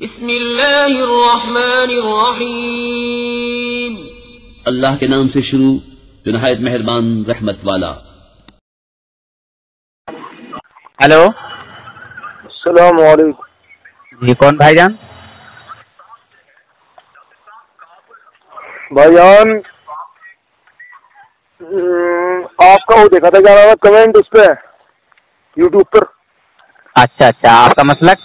بسم اللہ الرحمن الرحیم. اللہ کے نام سے شروع جو نہایت مہربان رحمت والا. ہلو السلام علیکم. جی کون بھائی جان؟ بھائی جان آپ کا وہ دیکھا تھا کیا نام ہے کمنٹ اس پہ یوٹیوب پر. اچھا اچھا، آپ کا مسلک؟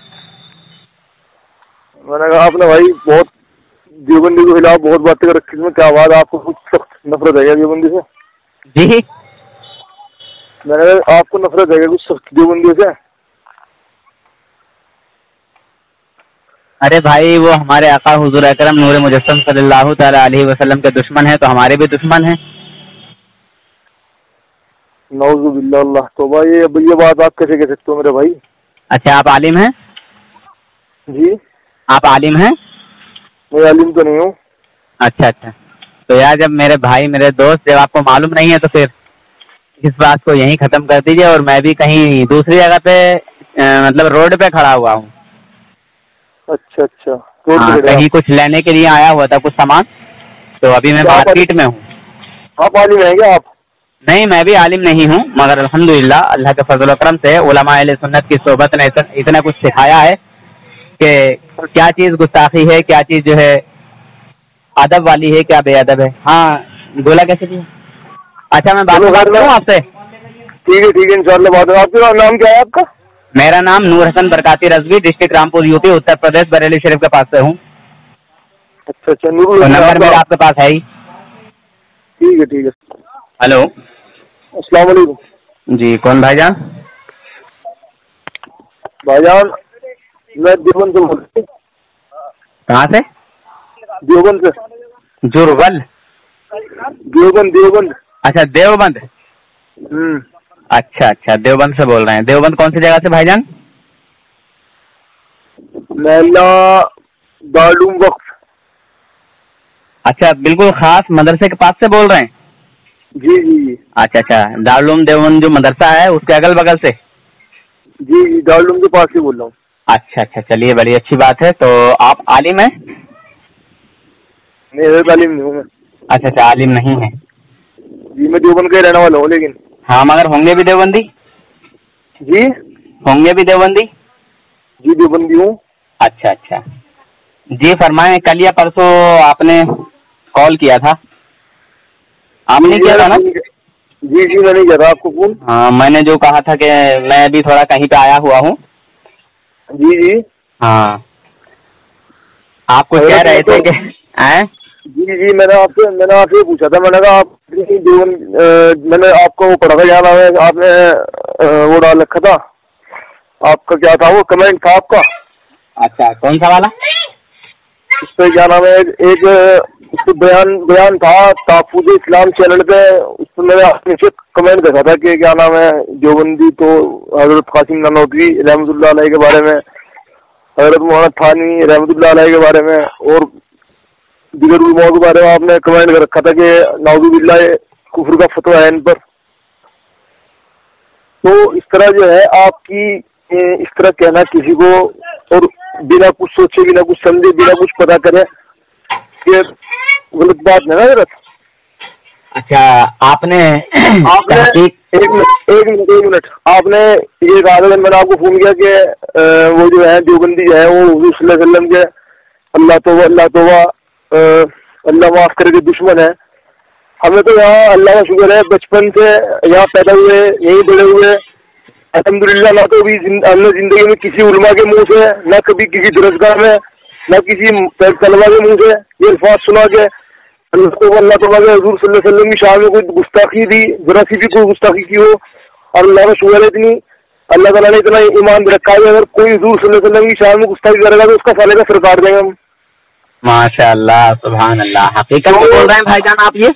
میں نے کہا آپ نے بھائی بہت دیوبندی کے خلاف بہت باتیں کر رکھی میں، کیا بات آپ کو کچھ سخت نفرت ہے کیا دیوبندی سے؟ جی میں نے کہا آپ کو نفرت ہے کیا کچھ سخت دیوبندی سے؟ ارے بھائی وہ ہمارے آقا حضور اکرم نور مجسم صلی اللہ تعالی علیہ وسلم کے دشمن ہیں تو ہمارے بھی دشمن ہیں. نعوذ باللہ، اللہ توبہ. یہ بات آپ کیسے کہہ سکتے ہو میرے بھائی؟ اچھا آپ عالم ہیں؟ جی آپ عالم ہیں؟ میں عالم تو نہیں ہوں. اچھا اچھا، تو یار جب میرے بھائی میرے دوست جب آپ کو معلوم نہیں ہے تو پھر اس بات کو یہیں ختم کر دیجیے. اور میں بھی کہیں دوسری جگہ پہ مطلب روڈ پہ کھڑا ہوا ہوں. اچھا اچھا، ہاں کہیں کچھ لینے کے لیے آیا ہوا تھا کچھ سامان، تو ابھی میں مارکیٹ میں ہوں. آپ عالم ہیں کیا آپ؟ نہیں میں بھی عالم نہیں ہوں، مگر الحمدللہ اللہ کے فضل و کرم سے علماء اہل سنت کی صحبت نے اتنا کچھ سکھایا ہے کہ کیا چیز گستاخی ہے، کیا چیز جو ہے ادب والی ہے، کیا بے ادب ہے. ہاں بولا کیسے بھی. اچھا میں بات کروں آپ سے؟ ٹھیک ہے انشاءاللہ بات. آپ کا نام کیا ہے آپ کا؟ میرا نام Noor Hasan Barkati Rizvi, district Rampur U P, Uttar Pradesh, Bareilly شریف کے پاس سے ہوں. اچھا اچھا، نور نمبر میرا آپ کے پاس ہے ہی. ٹھیک ہے. ہلو السلام علیکم. جی کون بھائی جان؟ بھائی جان میں دیوبند سے بول رہا ہوں. کہاں سے؟ دیوبند سے. جرول؟ دیوبند. اچھا دیوبند. اچھا اچھا، دیوبند سے بول رہے ہیں. دیوبند کون سی جگہ سے بھائی جان؟ محلہ دارالعلوم وقف. اچھا بالکل خاص مدرسے کے پاس سے بول رہے ہیں؟ جی. اچھا اچھا، دارالعلوم دیوبند جو مدرسہ ہے اس کے اگل بغل سے؟ جی دارالعلوم کے پاس سے بول رہا ہوں. اچھا اچھا، چلیے بڑی اچھی بات ہے. تو آپ عالم ہیں؟ نہیں تعلیم نہیں ہوں میں. اچھا اچھا، عالم نہیں ہے. جی میں دیوبند کا رہنے والا ہوں لیکن. ہاں مگر ہوں گے بھی دیوبندی؟ جی ہوں گے بھی دیوبندی؟ جی دیوبندی ہوں. اچھا اچھا جی فرمائیں. کل یا پرسوں آپ نے کال کیا تھا؟ آپ نے کیا تھا نا؟ جی میں نہیں کیا تھا آپ کو فون. ہاں میں نے جو کہا تھا کہ میں بھی تھوڑا کہیں پہ آیا ہوا ہوں. جی ہاں آپ کو کہہ رہے تھے کہ جی میں نے آپ سے پوچھا تھا. میں نے کہا آپ میں نے آپ کو وہ پڑھا تھا کیا نام ہے، آپ نے وہ ڈال رکھا تھا آپ کا کیا تھا وہ کمنٹ تھا آپ کا. اچھا کون سا والا؟ اس پہ کیا نام ہے ایک اس پہ بیان تھا تحفظ اسلام چینل پہ. اس پہ میں نے نیچے کمنٹ دیکھا تھا کہ کیا نام ہے دیوبندی تو حضرت قاسم نانوتوی رحمۃ اللہ علیہ کے بارے میں، حضرت محمد تھانی رحمۃ اللہ علیہ کے بارے میں اور دیگر علماء کے بارے میں آپ نے کمنٹ کر رکھا تھا کہ نعوذ باللہ کفر کا فتویٰ ہے ان پر. تو اس طرح جو ہے آپ کی اس طرح کہنا کسی کو اور بنا کچھ سوچے بنا کچھ سمجھے بنا کچھ پتا کرے کہ غلط بات نہیں نا غلط. اچھا آپ نے ایک منٹ آپ نے یہ کہا تھا میں نے آپ کو فون کیا کہ وہ جو ہے دیوبندی ہے وہ حضور صلی اللہ علیہ وسلم کے اللہ توبہ اللہ معاف کرے کے دشمن ہے. ہمیں تو یہاں اللہ کا شکر ہے بچپن سے یہاں پیدا ہوئے یہیں بڑے ہوئے الحمدللہ. نہ تو بھی ہم نے زندگی میں کسی علماء کے منہ سے، نہ کبھی کسی درسگاہ میں، نہ کسی طلبا کے منہ سے یہ الفاظ سنا کہ اللہ تعالیٰ کے حضور صلی اللہ علیہ وسلم کی شان میں کوئی گستاخی دی، ذرا سی بھی کوئی گستاخی کی ہو. اور اللہ کا شکر ہے اتنی اللہ تعالیٰ نے اتنا ایمان بھی رکھا ہے اگر کوئی حضور صلی اللہ علیہ وسلم کی شان میں گستاخی کرے گا تو اس کا فالے کا سر کاٹ دیں گے ہم. ماشاء اللہ سبحان اللہ. حقیقت میں بول رہے ہیں بھائی جان آپ یہ؟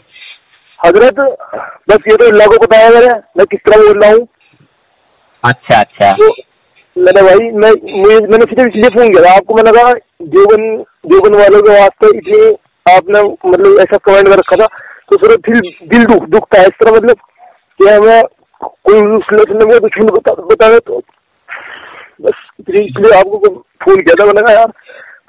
حضرت بس یہ تو اللہ کو پتا ہے میں کس طرح بول رہا ہوں. اچھا اچھا میرے بھائی میں نے صرف اس لیے فون کیا تھا آپ کو. میں نے کہا دیوبند والوں کے واسطے اتنی آپ نے مطلب ایسا کمنٹ کر رکھا تھا تو سر دل دکھتا ہے اس طرح مطلب کہ ہمیں کوئی دشمن بتا دے تو بس اس لیے آپ کو فون کیا تھا. میں نے کہا یار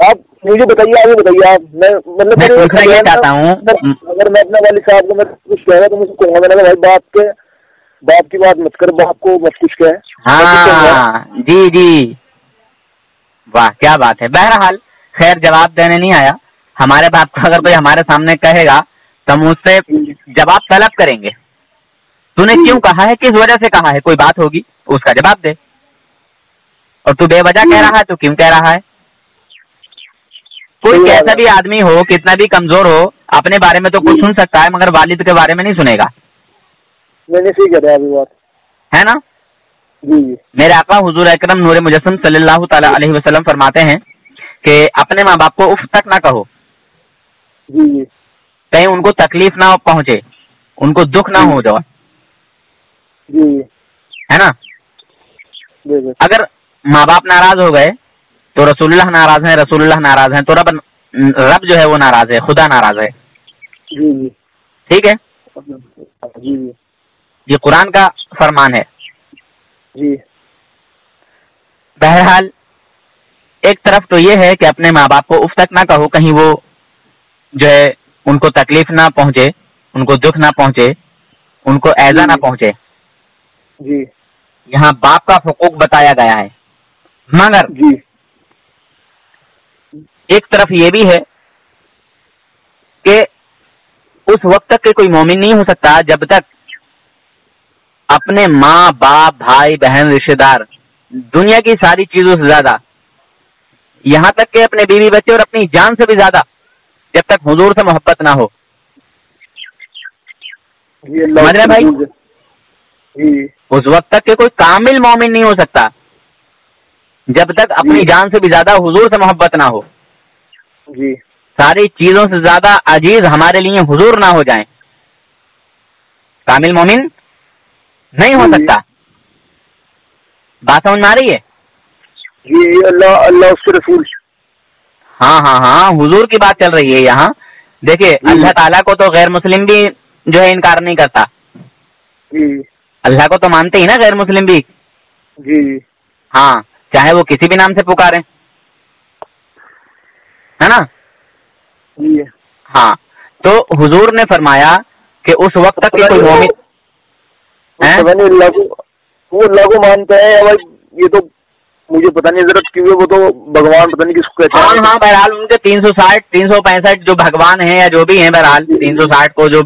آپ مجھے بتائیے، آگے بتائیے آپ. میں مطلب میں پوچھنا یہ چاہتا ہوں، اگر میں اپنے والد صاحب کو میں کچھ کہہ رہا تو مجھے کہوں گا میں نے کہا بھائی باپ کی بات مت کر، باپ کو مت کچھ کہے. ہاں جی جی، واہ کیا بات ہے. بہرحال خیر جواب دینے نہیں آیا. ہمارے باپ کو اگر کوئی ہمارے سامنے کہے گا تو ہم اس سے جواب طلب کریں گے. تو نے کیوں کہا ہے، کس وجہ سے کہا ہے، کوئی بات ہوگی اس کا جواب دے. اور تو بے وجہ کہہ رہا ہے تو کیوں کہہ رہا ہے. کوئی کیسا بھی آدمی ہو، کتنا بھی کمزور ہو، اپنے بارے میں تو کچھ سن سکتا ہے مگر والد کے بارے میں نہیں سنے گا. میں نے صحیح کہہ رہا ابھی بات ہے نا. جی. میرے آقا حضور اکرم نور مجسم صلی اللہ تعالی علیہ وسلم فرماتے ہیں کہ اپنے ماں باپ کو اف تک نہ کہو. جی جی. کہیں ان کو تکلیف نہ پہنچے، ان کو دکھ نہ ہو جائے. جی. ہے نا. اگر ماں باپ ناراض ہو گئے تو رسول اللہ ناراض ہیں، رسول اللہ ناراض ہیں تو رب جو ہے وہ ناراض ہے، خدا ناراض ہے. جی جی. ٹھیک ہے. جی جی. یہ قرآن کا فرمان ہے. جی. بہرحال ایک طرف تو یہ ہے کہ اپنے ماں باپ کو اف تک نہ کہو، کہیں وہ جو ہے ان کو تکلیف نہ پہنچے، ان کو دکھ نہ پہنچے، ان کو ایذا نہ پہنچے. جی. یہاں باپ کا حقوق بتایا گیا ہے. مگر جی ایک طرف یہ بھی ہے کہ اس وقت تک کہ کوئی مومن نہیں ہو سکتا جب تک اپنے ماں باپ بھائی بہن رشتے دار دنیا کی ساری چیزوں سے زیادہ، یہاں تک کہ اپنے بیوی بچے اور اپنی جان سے بھی زیادہ جب تک حضور سے محبت نہ ہو. سمجھ رہے بھائی. اس وقت تک کہ کوئی کامل مومن نہیں ہو سکتا جب تک اپنی جان سے بھی زیادہ حضور سے محبت نہ ہو. جی. ساری چیزوں سے زیادہ عزیز ہمارے لیے حضور نہ ہو جائیں، کامل مومن نہیں ہو سکتا. بات سمجھ میں آ رہی ہے؟ جی. اللہ اس کے رسول. ہاں ہاں ہاں، حضور کی بات چل رہی ہے یہاں. دیکھیے اللہ تعالیٰ کو تو غیر مسلم بھی جو ہے انکار نہیں کرتا. جی. اللہ کو تو مانتے ہی نا غیر مسلم بھی. جی. ہاں، چاہے وہ کسی بھی نام سے پکارے، ہے نا. جی. ہاں، تو حضور نے فرمایا کہ اس وقت تک کہ کوئی مومن اللہ کو مانتا ہے. یہ تو مجھے پتہ نہیں ضرورت کیوں ہے، وہ تو بھگوان پتہ نہیں کس کو کہتے ہیں. ہاں بہرحال ان کے 360 365 جو بھگوان ہیں یا جو بھی ہیں، بہرحال 360 کو جو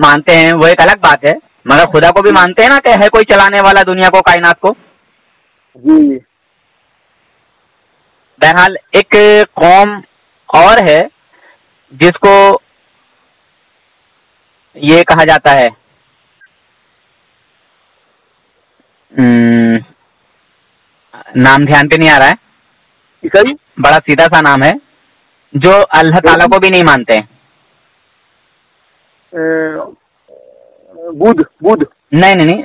مانتے ہیں وہ ایک الگ بات ہے. مگر خدا کو بھی مانتے ہیں نا کہ ہے کوئی چلانے والا دنیا کو، کائنات کو. جی. بہرحال ایک قوم اور ہے جس کو یہ کہا جاتا ہے، نام دھیان پہ نہیں آ رہا ہے، بڑا سیدھا سا نام ہے، جو اللہ تعالیٰ کو بھی نہیں مانتے. بدھ. نہیں،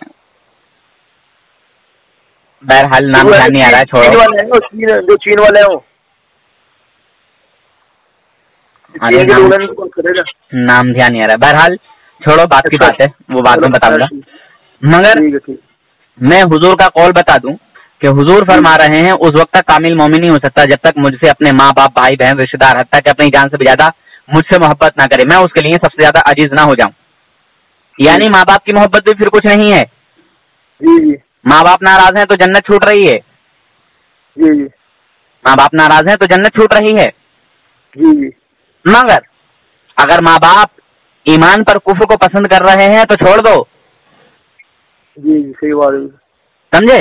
بہرحال نام دھیان نہیں آ رہا ہے، چھوڑو. جو چین والے ہوں. نام دھیان نہیں آ رہا ہے، بہرحال چھوڑو، بات کی بات ہے، وہ بعد میں بتاؤں گا. مگر میں حضور کا قول بتا دوں کہ حضور فرما رہے ہیں اس وقت تک کامل مومن نہیں ہو سکتا جب تک مجھ سے اپنے ماں باپ بھائی بہن رشتے دار حتیٰ کہ اپنی جان سے بھی زیادہ مجھ سے محبت نہ کرے، میں اس کے لیے سب سے زیادہ عزیز نہ ہو جاؤں. یعنی ماں باپ کی محبت بھی پھر کچھ نہیں ہے. ماں باپ ناراض ہیں تو جنت چھوٹ رہی ہے. ماں باپ ناراض ہیں تو جنت چھوٹ رہی ہے. مگر اگر ماں باپ ایمان پر کفر کو پسند کر رہے ہیں تو چھوڑ دو. جی صحیح بات ہے. سمجھے؟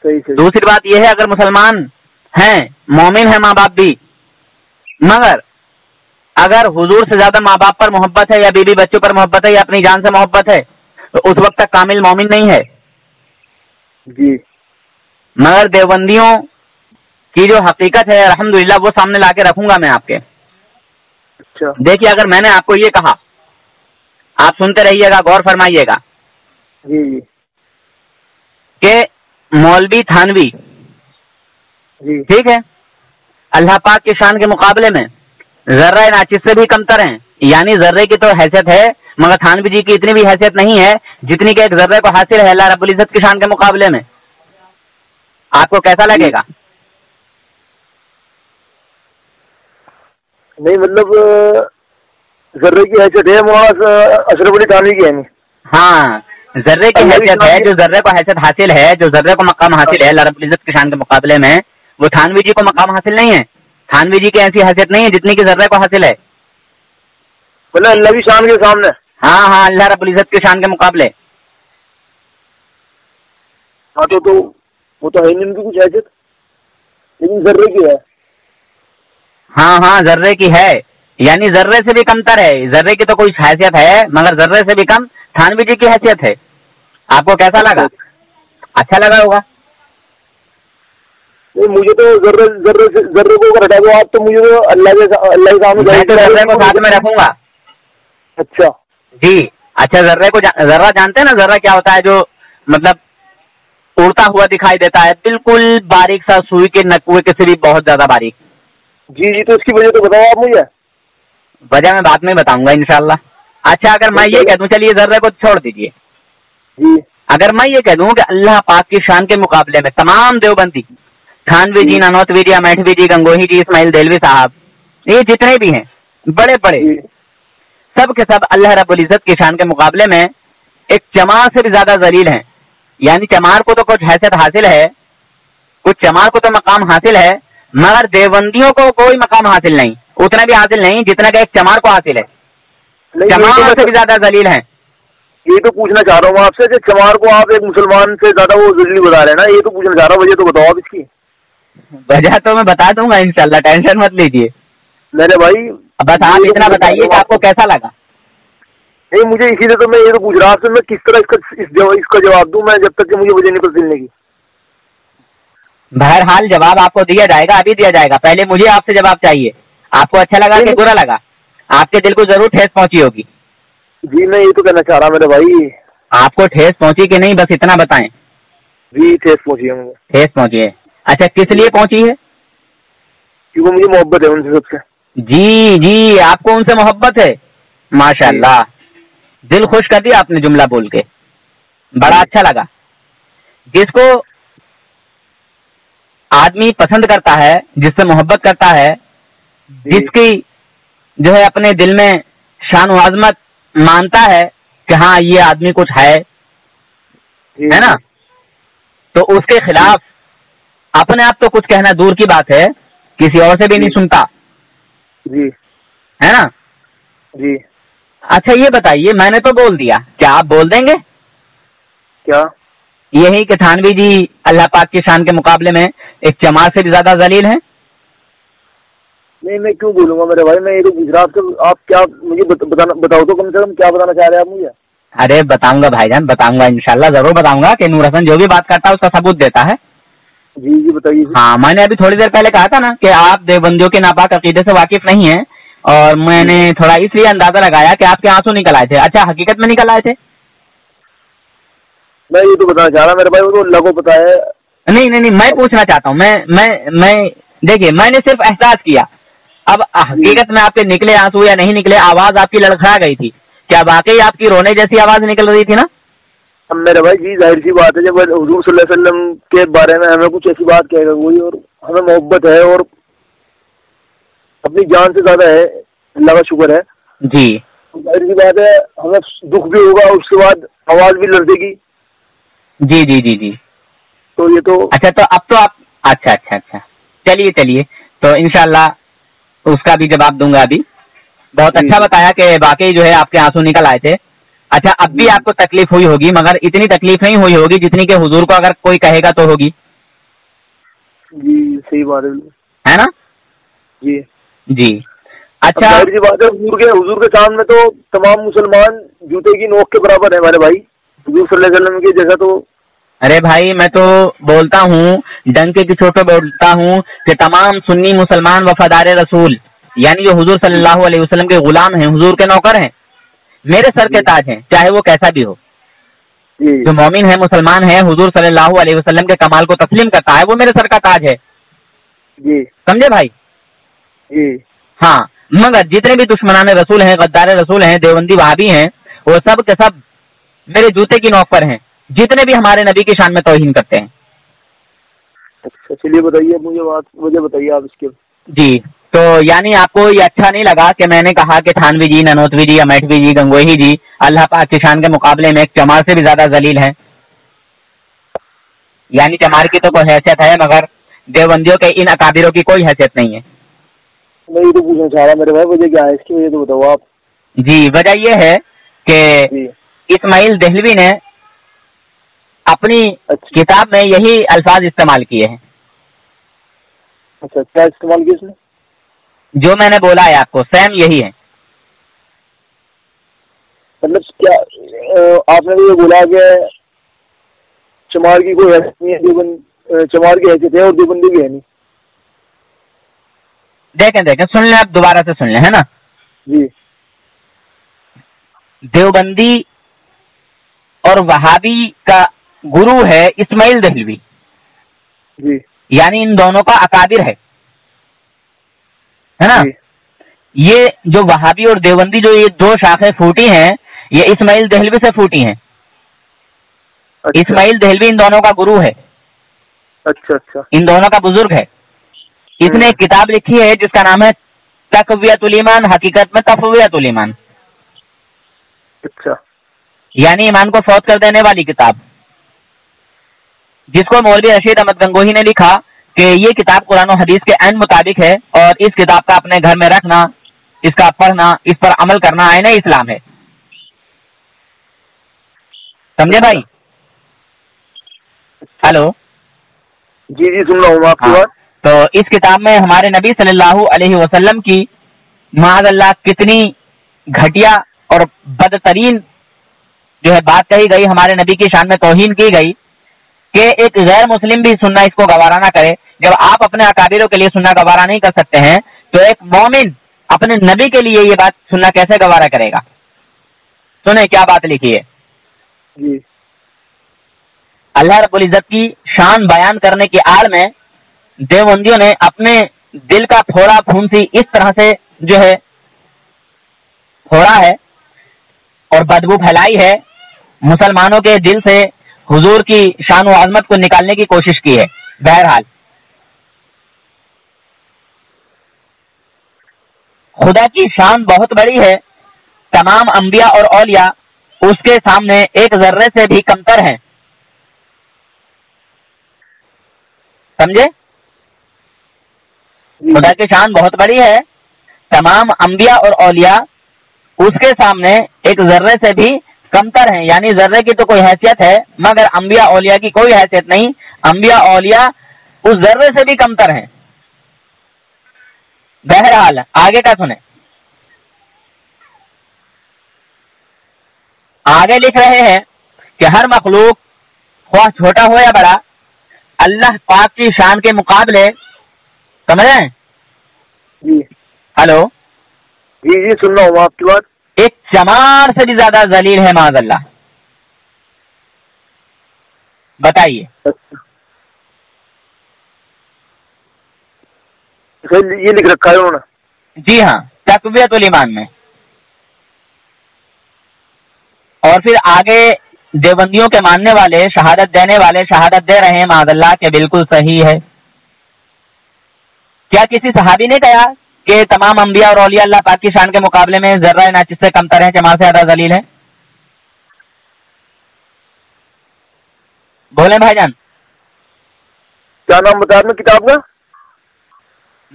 صحیح. دوسری بات یہ ہے اگر مسلمان ہیں، مومن ہیں ماں باپ بھی، مگر اگر حضور سے زیادہ ماں باپ پر محبت ہے یا بیوی بچوں پر محبت ہے یا اپنی جان سے محبت ہے تو اس وقت تک کامل مومن نہیں ہے. جی. مگر دیوبندیوں کی جو حقیقت ہے الحمدللہ وہ سامنے لا کے رکھوں گا میں آپ کے. اچھا. دیکھیے اگر میں نے آپ کو یہ کہا، آپ سنتے رہیے گا، غور فرمائیے گا. جی. کہ مولوی تھانوی ٹھیک ہے اللہ پاک کی شان کے مقابلے میں ذرہ ناچز سے بھی کمتر ہیں. یعنی ذرے کی تو حیثیت ہے مگر تھانوی جی کی اتنی بھی حیثیت نہیں ہے جتنی کہ ایک ذرے کو حاصل ہے اللہ رب العزت کی شان کے مقابلے میں. آپ کو کیسا لگے گا؟ نہیں مطلب ذرے کی حیثیت ہے مولانا اشرف علی تھانوی کی ہے نہیں. ہاں ذرے کی حیثیت ہے, جو ذرے کو حیثیت حاصل ہے, جو ذرے کو مقام حاصل ہے اللہ رب العزت کی شان کے مقابلے میں, وہ تھانوی جی کو مقام حاصل نہیں ہے. تھانوی جی کی ایسی حیثیت نہیں ہے جتنی کہ ذرے کو حاصل ہے. مطلب اللہ کی شان کے سامنے. ہاں ہاں اللہ رب العزت کی شان کے مقابلے. ہاں تو وہ تو ہے نہیں ان کی کچھ حیثیت, لیکن ذرے کی ہے. ہاں ہاں ذرے کی ہے, یعنی ذرے سے بھی کمتر ہے. ذرے کی تو کوئی حیثیت ہے مگر ذرے سے بھی کم تھانوی جی کی حیثیت ہے. آپ کو کیسا لگا؟ اچھا لگا ہوگا. نہیں مجھے تو ذرے کو ہٹا دو آپ, تو مجھے تو اللہ کے سامنے میں تو ذرے کو ساتھ میں رکھوں گا. اچھا جی اچھا. ذرہ جانتے ہیں نا ذرہ کیا ہوتا ہے؟ جو مطلب اڑتا ہوا دکھائی دیتا ہے, بالکل باریک سا, سوئی کے نکوے کے سے بھی بہت زیادہ باریک. جی جی, تو اس کی وجہ تو بتاؤ آپ مجھے. وجہ میں بعد میں بتاؤں گا انشاءاللہ. اچھا اگر میں یہ کہہ دوں, چلیے ذرے کو چھوڑ دیجیے, جی اگر میں یہ کہہ دوں کہ اللہ پاک کی شان کے مقابلے میں تمام دیوبندی, تھانوی جی, نانوتوی جی, میٹھوی جی, گنگوہی جی, اسماعیل دہلوی صاحب, یہ جتنے بھی ہیں بڑے بڑے, سب کے سب اللہ رب العزت کی شان کے مقابلے میں ایک چمار سے بھی زیادہ ذلیل ہیں. یعنی چمار کو تو کچھ حیثیت حاصل ہے, کچھ چمار کو تو مقام حاصل ہے, مگر دیوبندیوں کو کوئی مقام حاصل نہیں, اتنا بھی حاصل نہیں جتنا کہ ایک چمار کو حاصل ہے. چمار سے بھی زیادہ ذلیل ہیں. یہ تو پوچھنا چاہ رہا ہوں آپ سے کہ چمار کو آپ ایک مسلمان سے زیادہ وہ ذلیل بتا رہے ہیں نا, یہ تو پوچھنا چاہ رہا ہوں. وجہ تو بتاؤ آپ اس کی. وجہ تو میں بتا دوں گا انشاءاللہ, ٹینشن مت لیجیے. میں نے بھائی بس آپ اتنا بتائیے کہ آپ کو کیسا لگا. نہیں مجھے اسی لیے تو میں یہ تو پوچھ رہا آپ سے, میں کس طرح اس کا جواب دوں میں جب تک کہ مجھے وجہ نہیں پتہ چلنے کی. بہرحال جواب آپ کو دیا جائے گا, ابھی دیا جائے گا. پہلے مجھے آپ سے جواب چاہیے. آپ کو اچھا لگا کہ برا لگا؟ آپ کے دل کو ضرور ٹھیس پہنچی ہوگی. جی میں یہ تو کہنا چاہ رہا میرے بھائی. آپ کو ٹھیس پہنچی کہ نہیں بس اتنا بتائیں. جی ٹھیس پہنچی ہے مجھے. ٹھیس پہنچی ہے. اچھا کس لیے پہنچی ہے؟ کیونکہ مجھے محبت ہے ان سے, سب سے. جی جی آپ کو ان سے محبت ہے, ماشاء اللہ. دل خوش کر دیا آپ نے جملہ بول کے, بڑا اچھا لگا. جس کو آدمی پسند کرتا ہے, جس سے محبت کرتا ہے, جس کی جو ہے اپنے دل میں شان و عظمت مانتا ہے کہ ہاں یہ آدمی کچھ ہے نا, تو اس کے خلاف اپنے آپ تو کچھ کہنا دور کی بات ہے, کسی اور سے بھی نہیں سنتا. جی ہے نا. جی اچھا یہ بتائیے, میں نے تو بول دیا, کیا آپ بول دیں گے؟ کیا یہی کہ تھانوی جی اللہ پاک کی شان کے مقابلے میں ایک چمار سے بھی زیادہ ذلیل ہیں؟ نہیں میں کیوں بولوں گا میرے بھائی, میں یہ تو پوچھ رہا آپ سے, آپ کیا مجھے بتاؤ تو کم سے کم کیا بتانا چاہ رہے ہیں آپ مجھے. ارے بتاؤں گا بھائی جان, بتاؤں گا انشاءاللہ, ضرور بتاؤں گا کہ نور حسن جو بھی بات کرتا ہے اس کا ثبوت دیتا ہے. جی جی بتائیے. ہاں میں نے ابھی تھوڑی دیر پہلے کہا تھا نا کہ آپ دیوبندیوں کے ناپاک عقیدے سے واقف نہیں ہیں, اور میں نے تھوڑا اس لیے اندازہ لگایا کہ آپ کے آنسو نکل آئے تھے. اچھا حقیقت میں نکل آئے تھے؟ میں یہ تو بتانا چاہ رہا میرے بھائی, وہ تو اللہ کو پتا ہے. نہیں میں پوچھنا چاہتا ہوں, میں دیکھیے میں نے صرف احساس کیا. اب حقیقت میں آپ کے نکلے آنسو یا نہیں نکلے, آواز آپ کی لڑکھڑا گئی تھی, کیا واقعی آپ کی رونے جیسی آواز نکل رہی تھی نا؟ اب میرے بھائی جی ظاہر سی بات ہے, جب حضور صلی اللہ علیہ وسلم کے بارے میں ہمیں کچھ ایسی بات کہے گا وہی, اور ہمیں محبت ہے اور اپنی جان سے زیادہ ہے, اللہ کا شکر ہے. جی ظاہر سی بات ہے ہمیں دکھ بھی ہوگا, اس کے بعد آواز بھی لڑے گی. جی جی جی جی تو یہ تو اچھا, تو اب تو آپ اچھا چلیے تو انشاءاللہ اس کا بھی جواب دوں گا. ابھی بہت اچھا بتایا کہ واقعی جو ہے آپ کے آنسو نکل آئے تھے. اچھا اب بھی آپ کو تکلیف ہوئی ہوگی, مگر اتنی تکلیف نہیں ہوئی ہوگی جتنی کہ حضور کو اگر کوئی کہے گا تو ہوگی. جی صحیح بات ہے نا. جی اچھا ظاہر بات ہے, حضور کے سامنے تو تمام مسلمان جوتے کی نوک کے برابر ہیں ہمارے بھائی, حضور صلی اللہ علیہ وسلم کے جیسا تو. ارے بھائی میں تو بولتا ہوں, ڈنکے کی چوٹ پہ بولتا ہوں کہ تمام سنی مسلمان وفادار رسول, یعنی جو حضور صلی اللہ علیہ وسلم کے غلام ہیں, حضور کے نوکر ہیں, میرے سر کے تاج ہیں, چاہے وہ کیسا بھی ہو. جو مومن ہے, مسلمان ہے, حضور صلی اللہ علیہ وسلم کے کمال کو تسلیم کرتا ہے, وہ میرے سر کا تاج ہے. سمجھے بھائی. ہاں مگر جتنے بھی دشمنان رسول ہیں, غدار رسول ہیں, دیوبندی وہابی ہیں, وہ سب کے سب میرے جوتے کی نوک پر ہیں, جتنے بھی ہمارے نبی کی شان میں توہین کرتے ہیں. اچھا چلیے بتائیے مجھے بتائیے آپ اس کے. جی تو یعنی آپ کو یہ اچھا نہیں لگا کہ میں نے کہا کہ تھانوی جی، ننوتوی جی، امیٹھوی جی، گنگوہی جی اللہ پاک کی شان کے مقابلے میں ایک چمار سے بھی زیادہ ذلیل ہیں؟ یعنی چمار کی تو کوئی حیثیت ہے مگر دیوبندیوں کے ان اکابروں کی کوئی حیثیت نہیں ہے. میں یہ تو پوچھنا چاہ رہا میرے بھائی وجہ کیا ہے اس کی، وجہ تو بتاؤ آپ. جی وجہ یہ ہے کہ اسماعیل دہلوی نے اپنی کتاب میں یہی الفاظ استعمال کیے ہیں. اچھا کیا استعمال کیا اس نے؟ جو میں نے بولا ہے آپ کو سیم یہی ہے. مطلب کیا آپ نے یہ بولا کہ چمار کی کوئی حیثیت نہیں ہے، چمار کی حیثیت ہے اور دیوبندی کی ہے نہیں. دیکھیں سن لیں، آپ دوبارہ سے سن لیں، ہے نا جی. دیوبندی اور وہابی کا گرو ہے اسماعیل دہلوی، جی یعنی ان دونوں کا اکابر ہے نا. یہ جو وہابی اور دیوبندی جو یہ دو شاخیں پھوٹی ہیں یہ اسماعیل دہلوی سے پھوٹی ہیں. اسماعیل دہلوی ان دونوں کا گرو ہے. اچھا ان دونوں کا بزرگ ہے. اس نے ایک کتاب لکھی ہے جس کا نام ہے تقویۃ الایمان، حقیقت میں تقویۃ الایمان. اچھا یعنی ایمان کو فوت کر دینے والی کتاب، جس کو مولوی رشید احمد گنگوہی نے لکھا کہ یہ کتاب قرآن و حدیث کے عین مطابق ہے اور اس کتاب کا اپنے گھر میں رکھنا، اس کا پڑھنا، اس پر عمل کرنا عین اسلام ہے. سمجھے بھائی؟ ہلو جی سن رہا ہوں آپ کی بات. تو اس کتاب میں ہمارے نبی صلی اللہ علیہ وسلم کی معاذ اللہ کتنی گھٹیا اور بدترین جو ہے بات کہی گئی، ہمارے نبی کی شان میں توہین کی گئی کہ ایک غیر مسلم بھی سننا اس کو گوارا نہ کرے. جب آپ اپنے اکابروں کے لیے سننا گوارا نہیں کر سکتے ہیں تو ایک مومن اپنے نبی کے لیے یہ بات سننا کیسے گوارا کرے گا؟ سنیں کیا بات لکھی ہے. جی اللہ رب العزت کی شان بیان کرنے کی آڑ میں دیوبندیوں نے اپنے دل کا پھوڑا پھونسی اس طرح سے جو ہے پھوڑا ہے اور بدبو پھیلائی ہے، مسلمانوں کے دل سے حضور کی شان و عظمت کو نکالنے کی کوشش کی ہے. بہرحال خدا کی شان بہت بڑی ہے، تمام انبیاء اور اولیاء اس کے سامنے ایک ذرے سے بھی کمتر ہیں. سمجھے؟ خدا کی شان بہت بڑی ہے، تمام انبیاء اور اولیاء اس کے سامنے ایک ذرے سے بھی کمتر ہیں. یعنی ذرے کی تو کوئی حیثیت ہے مگر انبیاء اولیاء کی کوئی حیثیت نہیں. انبیاء اولیاء اس ذرے سے بھی کمتر ہیں. بہرحال آگے کا سنیں. آگے لکھ رہے ہیں کہ ہر مخلوق خواہ چھوٹا ہو یا بڑا اللہ پاک کی شان کے مقابلے، سمجھ رہے ہیں؟ جی ہلو جی سن رہا ہوں آپ کی بات. ایک چمار سے بھی زیادہ ذلیل ہے معاذ اللہ. بتائیے. یہ لکھ رکھا ہے انہوں نے؟ جی ہاں، تقویۃ الایمان میں. اور پھر آگے دیوبندیوں کے ماننے والے، شہادت دینے والے شہادت دے رہے ہیں معاذ اللہ کہ بالکل صحیح ہے. کیا کسی صحابی نے کہا کہ تمام انبیاء اور اولیاء اللہ پاک کی شان کے مقابلے میں ذرہ ناچز سے کمتر ہیں، چمار سے زیادہ ذلیل ہیں؟ بولیں بھائی جان. کیا نام بتایا آپ نے کتاب کا؟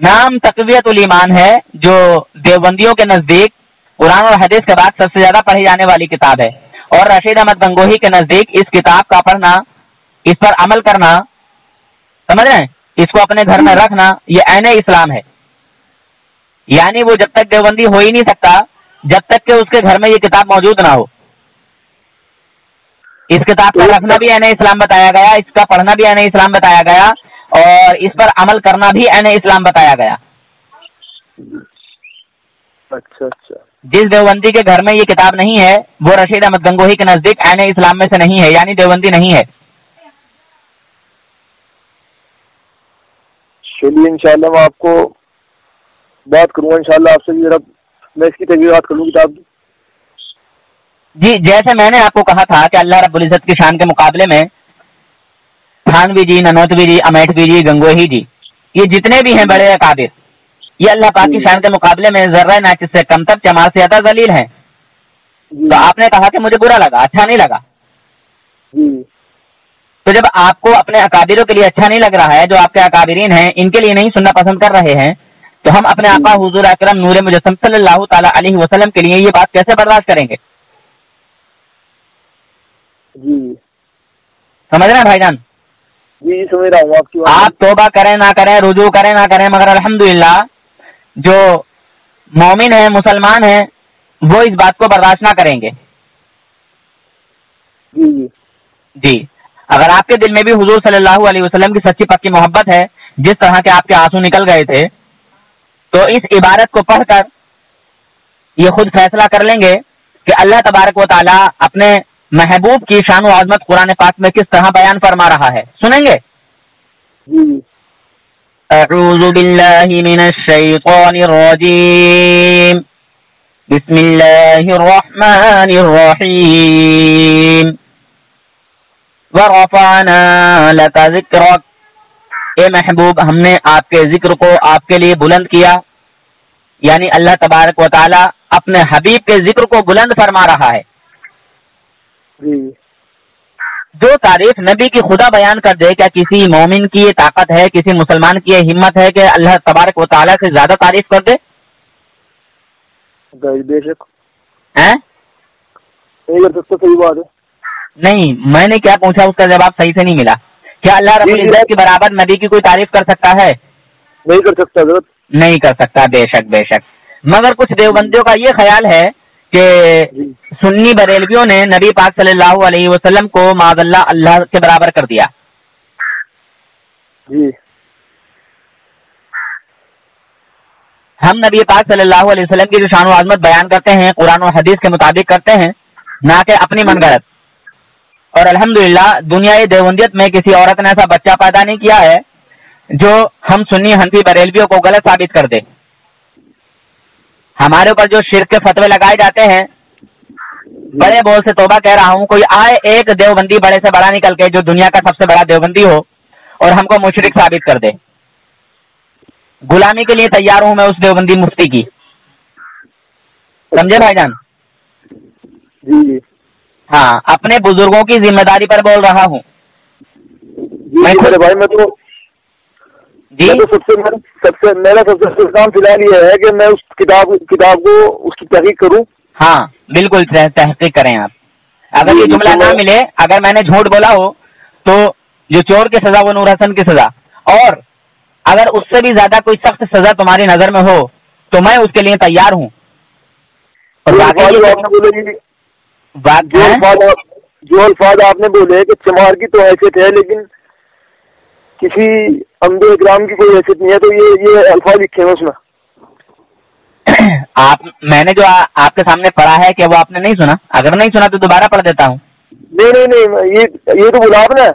نام تقویۃ الایمان ہے، جو دیوبندیوں کے نزدیک قرآن اور حدیث کے بعد سب سے زیادہ پڑھی جانے والی کتاب ہے. اور رشید احمد گنگوہی کے نزدیک اس کتاب کا پڑھنا، اس پر عمل کرنا، سمجھ رہے ہیں، اس کو اپنے گھر میں رکھنا، یہ عین اسلام ہے. یعنی وہ جب تک دیوبندی ہو ہی نہیں سکتا جب تک کہ اس کے گھر میں یہ کتاب موجود نہ ہو. اس کتاب کا رکھنا بھی عین اسلام بتایا گیا، اس کا پڑھنا بھی عین اسلام بتایا گیا اور اس پر عمل کرنا بھی عین اسلام بتایا گیا. اچھا. جس دیوبندی کے گھر میں یہ کتاب نہیں ہے وہ رشید احمد گنگوہی کے نزدیک عین اسلام میں سے نہیں ہے، یعنی دیوبندی نہیں ہے. چلیے انشاءاللہ میں آپ کو بات کروں گا انشاءاللہ آپ سے، ذرا میں اس کی تحقیقات کروں کتاب کی. جی جیسے میں نے آپ کو کہا تھا کہ اللہ رب العزت کی شان کے مقابلے میں تھانوی جی، ننوتوی جی، امیٹھوی جی، گنگوہی جی، یہ جتنے بھی ہیں بڑے اکابر، یہ اللہ پاک کی شان کے مقابلے میں ذرہ ناقص سے کمتر، چمار سے زیادہ ذلیل ہیں. تو آپ نے کہا کہ مجھے برا لگا، اچھا نہیں لگا. تو جب آپ کو اپنے اکابروں کے لیے اچھا نہیں لگ رہا ہے، جو آپ کے اکابرین ہیں ان کے لیے نہیں سننا پسند کر رہے ہیں، تو ہم اپنے آقا حضور اکرم نور مجسم صلی اللہ تعالی علیہ وسلم کے لیے یہ بات کیسے برداشت کریں گے؟ سمجھ رہے ہیں بھائی جان؟ جی سمجھ رہا ہوں آپ کی بات. آپ توبہ کریں نہ کریں، رجوع کریں نہ کریں، مگر الحمدللہ جو مومن ہیں، مسلمان ہیں، وہ اس بات کو برداشت نہ کریں گے. جی اگر آپ کے دل میں بھی حضور صلی اللہ علیہ وسلم کی سچی پکی محبت ہے، جس طرح کے آپ کے آنسو نکل گئے تھے، تو اس عبارت کو پڑھ کر یہ خود فیصلہ کر لیں گے کہ اللہ تبارک و تعالی اپنے محبوب کی شان و عظمت قرآن پاک میں کس طرح بیان فرما رہا ہے. سنیں گے؟ اعوذ باللہ من الشیطان الرجیم، بسم اللہ الرحمن الرحیم، وَرَفَعْنَا لَكَ ذِكْرَكَ، اے محبوب ہم نے آپ کے ذکر کو آپ کے لیے بلند کیا. یعنی اللہ تبارک و تعالی اپنے حبیب کے ذکر کو بلند فرما رہا ہے. جو تعریف نبی کی خدا بیان کر دے، کیا کسی مومن کی یہ طاقت ہے، کسی مسلمان کی یہ ہمت ہے کہ اللہ تبارک و تعالی سے زیادہ تعریف کر دے؟ بے شک صحیح بات ہے. نہیں، میں نے کیا پوچھا اس کا جواب صحیح سے نہیں ملا. کیا اللہ رب العزت کے برابر نبی کی کوئی تعریف کر سکتا ہے؟ نہیں کر سکتا. نہیں کر سکتا. بے شک بے شک. مگر کچھ دیوبندیوں کا یہ خیال ہے کہ سنی بریلویوں نے نبی پاک صلی اللہ علیہ وسلم کو معاذ اللہ کے برابر کر دیا. ہم نبی پاک صلی اللہ علیہ وسلم کی جو شان و عظمت بیان کرتے ہیں قرآن و حدیث کے مطابق کرتے ہیں، نہ کہ اپنی من گھڑت. اور الحمدللہ دنیا دیوبندیت میں کسی عورت نے ایسا بچہ پیدا نہیں کیا ہے جو ہم سنی حنفی بریلویوں کو غلط ثابت کر دے. ہمارے اوپر جو شرک کے فتوے لگائے جاتے ہیں، بڑے بول سے توبہ کہہ رہا ہوں، کوئی آئے ایک دیوبندی بڑے سے بڑا نکل کے جو دنیا کا سب سے بڑا دیوبندی ہو اور ہم کو مشرک ثابت کر دے، غلامی کے لیے تیار ہوں میں اس دیوبندی مفتی کی. سمجھے بھائی جان؟ جی ہاں، اپنے بزرگوں کی ذمہ داری پر بول رہا ہوں. میرے بھائی میں تو جی میرا سب سے کام فی الحال یہ ہے کہ میں اس کتاب کو اس کی تحقیق کروں. ہاں بالکل تحقیق کریں آپ. اگر یہ جملہ نہ ملے، اگر میں نے جھوٹ بولا ہو تو جو چور کی سزا وہ نور حسن کی سزا، اور اگر اس سے بھی زیادہ کوئی سخت سزا تمہاری نظر میں ہو تو میں اس کے لیے تیار ہوں. جو الفاظ آپ نے بولے کہ چمار کی تو حیثیت ہے لیکن کسی انبیاء اکرام کی کوئی حیثیت نہیں ہے، تو یہ الفاظ لکھے ہیں اس میں. میں نے جو آپ کے سامنے پڑھا ہے کہ وہ آپ نے نہیں سنا؟ اگر نہیں سنا تو دوبارہ پڑھ دیتا ہوں. نہیں یہ تو بولا آپ نے.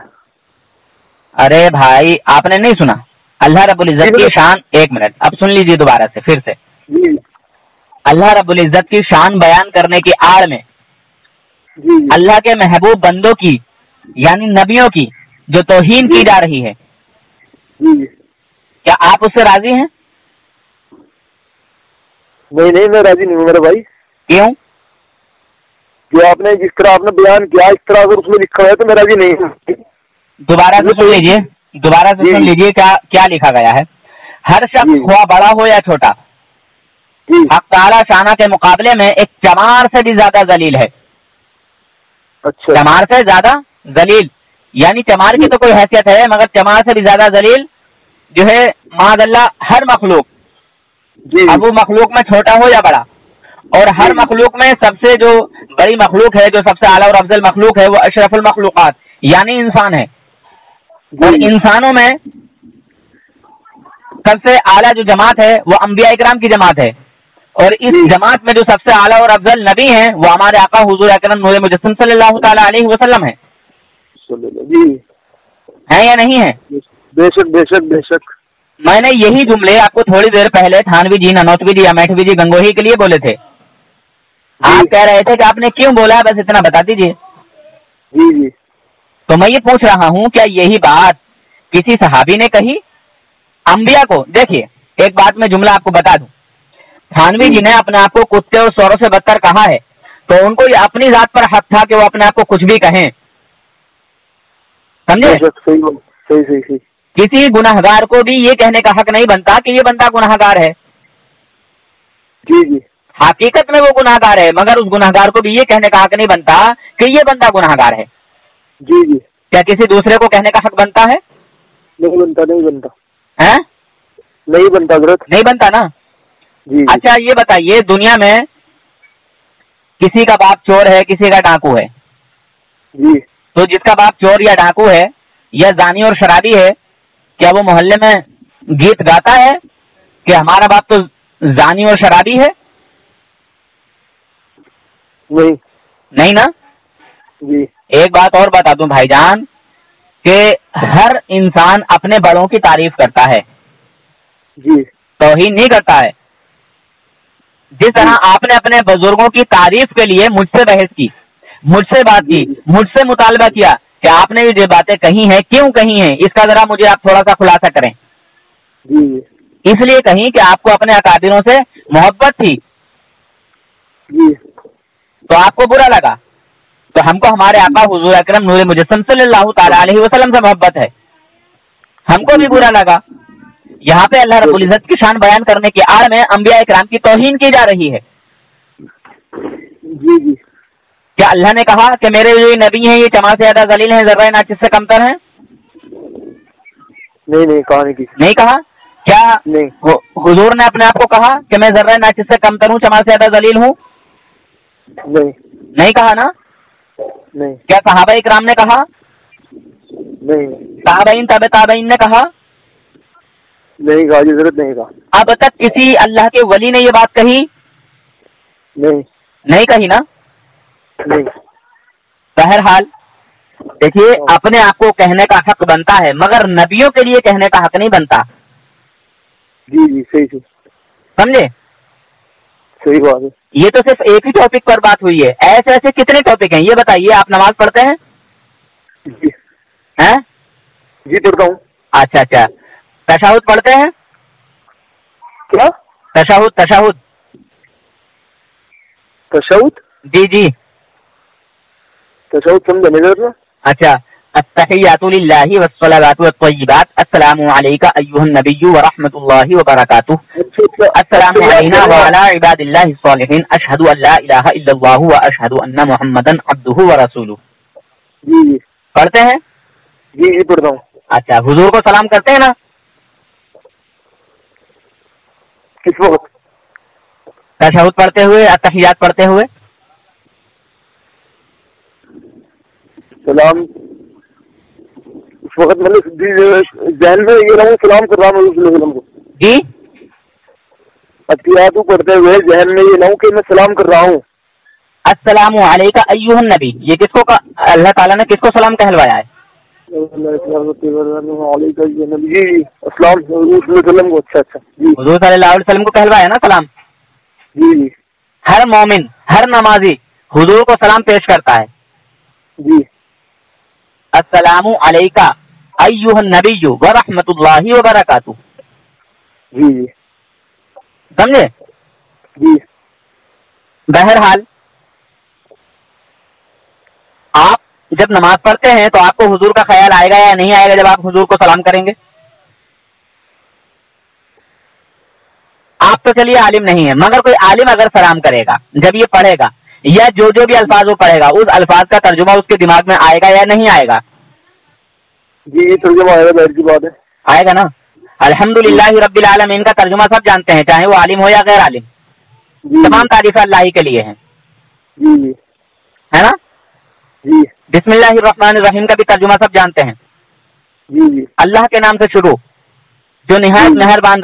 ارے بھائی آپ نے نہیں سنا. اللہ رب العزت کی شان، ایک منٹ اب سن لیجیے دوبارہ سے پھر سے. اللہ رب العزت کی شان بیان کرنے کی آڑ میں اللہ کے محبوب بندوں کی یعنی نبیوں کی جو توہین کی جا رہی ہے، کیا آپ اس سے راضی ہیں؟ نہیں میں راضی نہیں ہوں میرے بھائی. کیوں؟ جو آپ نے جس طرح آپ نے بیان کیا اس طرح اگر اس میں لکھا ہے تو میں راضی نہیں ہوں. دوبارہ سے سن لیجیے کیا لکھا گیا ہے. ہر شخص ہوا بڑا ہو یا چھوٹا، حق تعالی شانہ کے مقابلے میں ایک چمار سے بھی زیادہ ذلیل ہے. اچھا، چمار سے زیادہ ذلیل، یعنی چمار کی تو کوئی حیثیت ہے مگر چمار سے بھی زیادہ ذلیل جو ہے معاذ اللہ ہر مخلوق. اب وہ مخلوق میں چھوٹا ہو یا بڑا، اور ہر مخلوق میں سب سے جو بڑی مخلوق ہے، جو سب سے اعلیٰ اور افضل مخلوق ہے، وہ اشرف المخلوقات یعنی انسان ہے. اور انسانوں میں سب سے اعلیٰ جو جماعت ہے وہ انبیاء اکرام کی جماعت ہے، اور اس جماعت میں جو سب سے اعلیٰ اور افضل نبی ہیں وہ ہمارے آقا حضور اکرم نور مجسم صلی اللہ تعالی علیہ وسلم ہیں. ہیں یا نہیں ہیں؟ بے شک بے شک بے شک. میں نے یہی جملے آپ کو تھوڑی دیر پہلے تھانوی جی، ننوتوی جی یا میٹھوی جی گنگوہی کے لیے بولے تھے. آپ کہہ رہے تھے کہ آپ نے کیوں بولا، بس اتنا بتا دیجیے. جی تو میں یہ پوچھ رہا ہوں کیا یہی بات کسی صحابی نے کہی؟ انبیاء کو دیکھیے، ایک بات میں جملہ آپ کو بتا دوں، تھانوی جی نے اپنے آپ کو کتے اور سوروں سے بدتر کہا ہے، تو ان کو یہ اپنی ذات پر حق تھا کہ وہ اپنے آپ کو کچھ بھی کہیں، سمجھے؟ صحیح۔ کسی گناہگار کو بھی یہ کہنے کا حق نہیں بنتا کہ یہ بندہ گناہگار ہے۔ جی جی، حقیقت میں وہ گناہگار ہے، مگر اس گناہگار کو بھی یہ کہنے کا حق نہیں بنتا کہ یہ بندہ گناہگار ہے۔ جی جی، کیا کسی دوسرے کو کہنے کا حق بنتا ہے؟ نہیں بنتا نہیں بنتا حضرت، نہیں بنتا نا۔ جی۔ اچھا یہ بتائیے، دنیا میں کسی کا باپ چور ہے، کسی کا ڈاکو ہے، جی تو جس کا باپ چور یا ڈاکو ہے یا زانی اور شرابی ہے، کیا وہ محلے میں گیت گاتا ہے کہ ہمارا باپ تو زانی اور شرابی ہے؟ نہیں نا۔ جی، ایک بات اور بتا دوں بھائی جان کہ ہر انسان اپنے بڑوں کی تعریف کرتا ہے، جی توہین نہیں کرتا ہے۔ جس طرح آپ نے اپنے بزرگوں کی تعریف کے لیے مجھ سے بحث کی، مجھ سے بات کی، مجھ سے مطالبہ کیا کہ آپ نے یہ باتیں کہی ہیں کیوں کہی ہیں، اس کا ذرا مجھے آپ تھوڑا سا خلاصہ کریں۔ جی، اس لیے کہیں کہ آپ کو اپنے اکابروں سے محبت تھی، جی تو آپ کو برا لگا، تو ہم کو ہمارے آقا حضور اکرم نور مجسم صلی اللہ تعالی علیہ وسلم سے محبت ہے، ہم کو بھی برا لگا۔ یہاں پہ اللہ رب العزت کی شان بیان کرنے کی آڑ میں انبیاء اکرام کی توہین کی جا رہی ہے۔ جی جی، کیا اللہ نے کہا کہ میرے جو نبی ہیں یہ چما سے زیادہ ذلیل ہیں، ذرہ ناچز سے کمتر ہیں؟ نہیں کہا نہیں کہا۔ کیا حضور نے اپنے آپ کو کہا کہ میں ذرہ ناچز سے کمتر ہوں، چما سے زیادہ ذلیل ہوں؟ نہیں کہا نا۔ نہیں۔ کیا صحابہ اکرام نے کہا؟ نہیں۔ تابعین تابع تابعین نے کہا؟ نہیں کہا جی، ضرورت نہیں کہا۔ اب تک کسی اللہ کے ولی نے یہ بات کہی؟ نہیں کہی نا۔ نہیں۔ بہرحال دیکھیے، اپنے آپ کو کہنے کا حق بنتا ہے مگر نبیوں کے لیے کہنے کا حق نہیں بنتا۔ جی جی، صحیح سمجھے؟ صحیح بات ہے۔ یہ تو صرف ایک ہی ٹاپک پر بات ہوئی ہے، ایسے ایسے کتنے ٹاپک ہیں یہ بتائیے۔ آپ نماز پڑھتے ہیں؟ جی پڑھتا ہوں۔ اچھا، تشہد پڑھتے ہیں؟ کیا؟ تشہد جی تشہد سمجھا نہیں ضرورت ہے۔ اچھا، التحیات للہ والصلوات والطیبات، السلام علیک ایھا النبی ورحمۃ اللہ وبرکاتہ، السلام علینا وعلی عباد اللہ الصالحین، اشہد ان لا الہ الا اللہ واشہد ان محمدا عبدہ ورسولہ۔ جی پڑھتے ہیں؟ جی پڑھتا ہوں۔ اچھا، حضور کو سلام کرتے ہیں نا؟ کس وقت؟ تشہد پڑھتے ہوئے، التحیات پڑھتے ہوئے؟ سلام اس وقت مطلب ذہن میں یہ رہوں سلام کر رہا ہوں رسول اللہ وسلم کو۔ جی، اطیات پڑھتے ہوئے ذہن میں یہ نہ ہوں کہ میں سلام کر رہا ہوں۔ السلام علیک ایھا النبی، یہ کس کو اللہ تعالیٰ نے کس کو سلام کہلوایا ہے؟ جی السلام وسلم کو۔ اچھا جی، حضور صلی اللہ علیہ وسلم کو کہلوایا نا سلام۔ جی ہر مومن، ہر نمازی حضور کو سلام پیش کرتا ہے۔ جی، السلام علیکہ ایھا النبی ورحمۃ اللہ وبرکاتہ۔ جی سمجھے؟ جی، بہرحال آپ جب نماز پڑھتے ہیں تو آپ کو حضور کا خیال آئے گا یا نہیں آئے گا جب آپ حضور کو سلام کریں گے؟ آپ تو چلیے عالم نہیں ہے، مگر کوئی عالم اگر سلام کرے گا جب یہ پڑھے گا یا جو بھی الفاظ وہ پڑھے گا اس الفاظ کا ترجمہ اس کے دماغ میں آئے گا یا نہیں آئے گا؟ جی ترجمہ آئے گا، ظاہر سی بات ہے آئے گا نا۔ الحمدللہ رب العالمین کا ترجمہ سب جانتے ہیں، چاہے وہ عالم ہو یا غیر عالم، تمام تعریفیں اللہ ہی کے لیے ہیں، جی ہے نا؟ جی، بسم اللہ الرحمن الرحیم کا بھی ترجمہ سب جانتے ہیں، جی اللہ کے نام سے شروع جو نہایت مہربان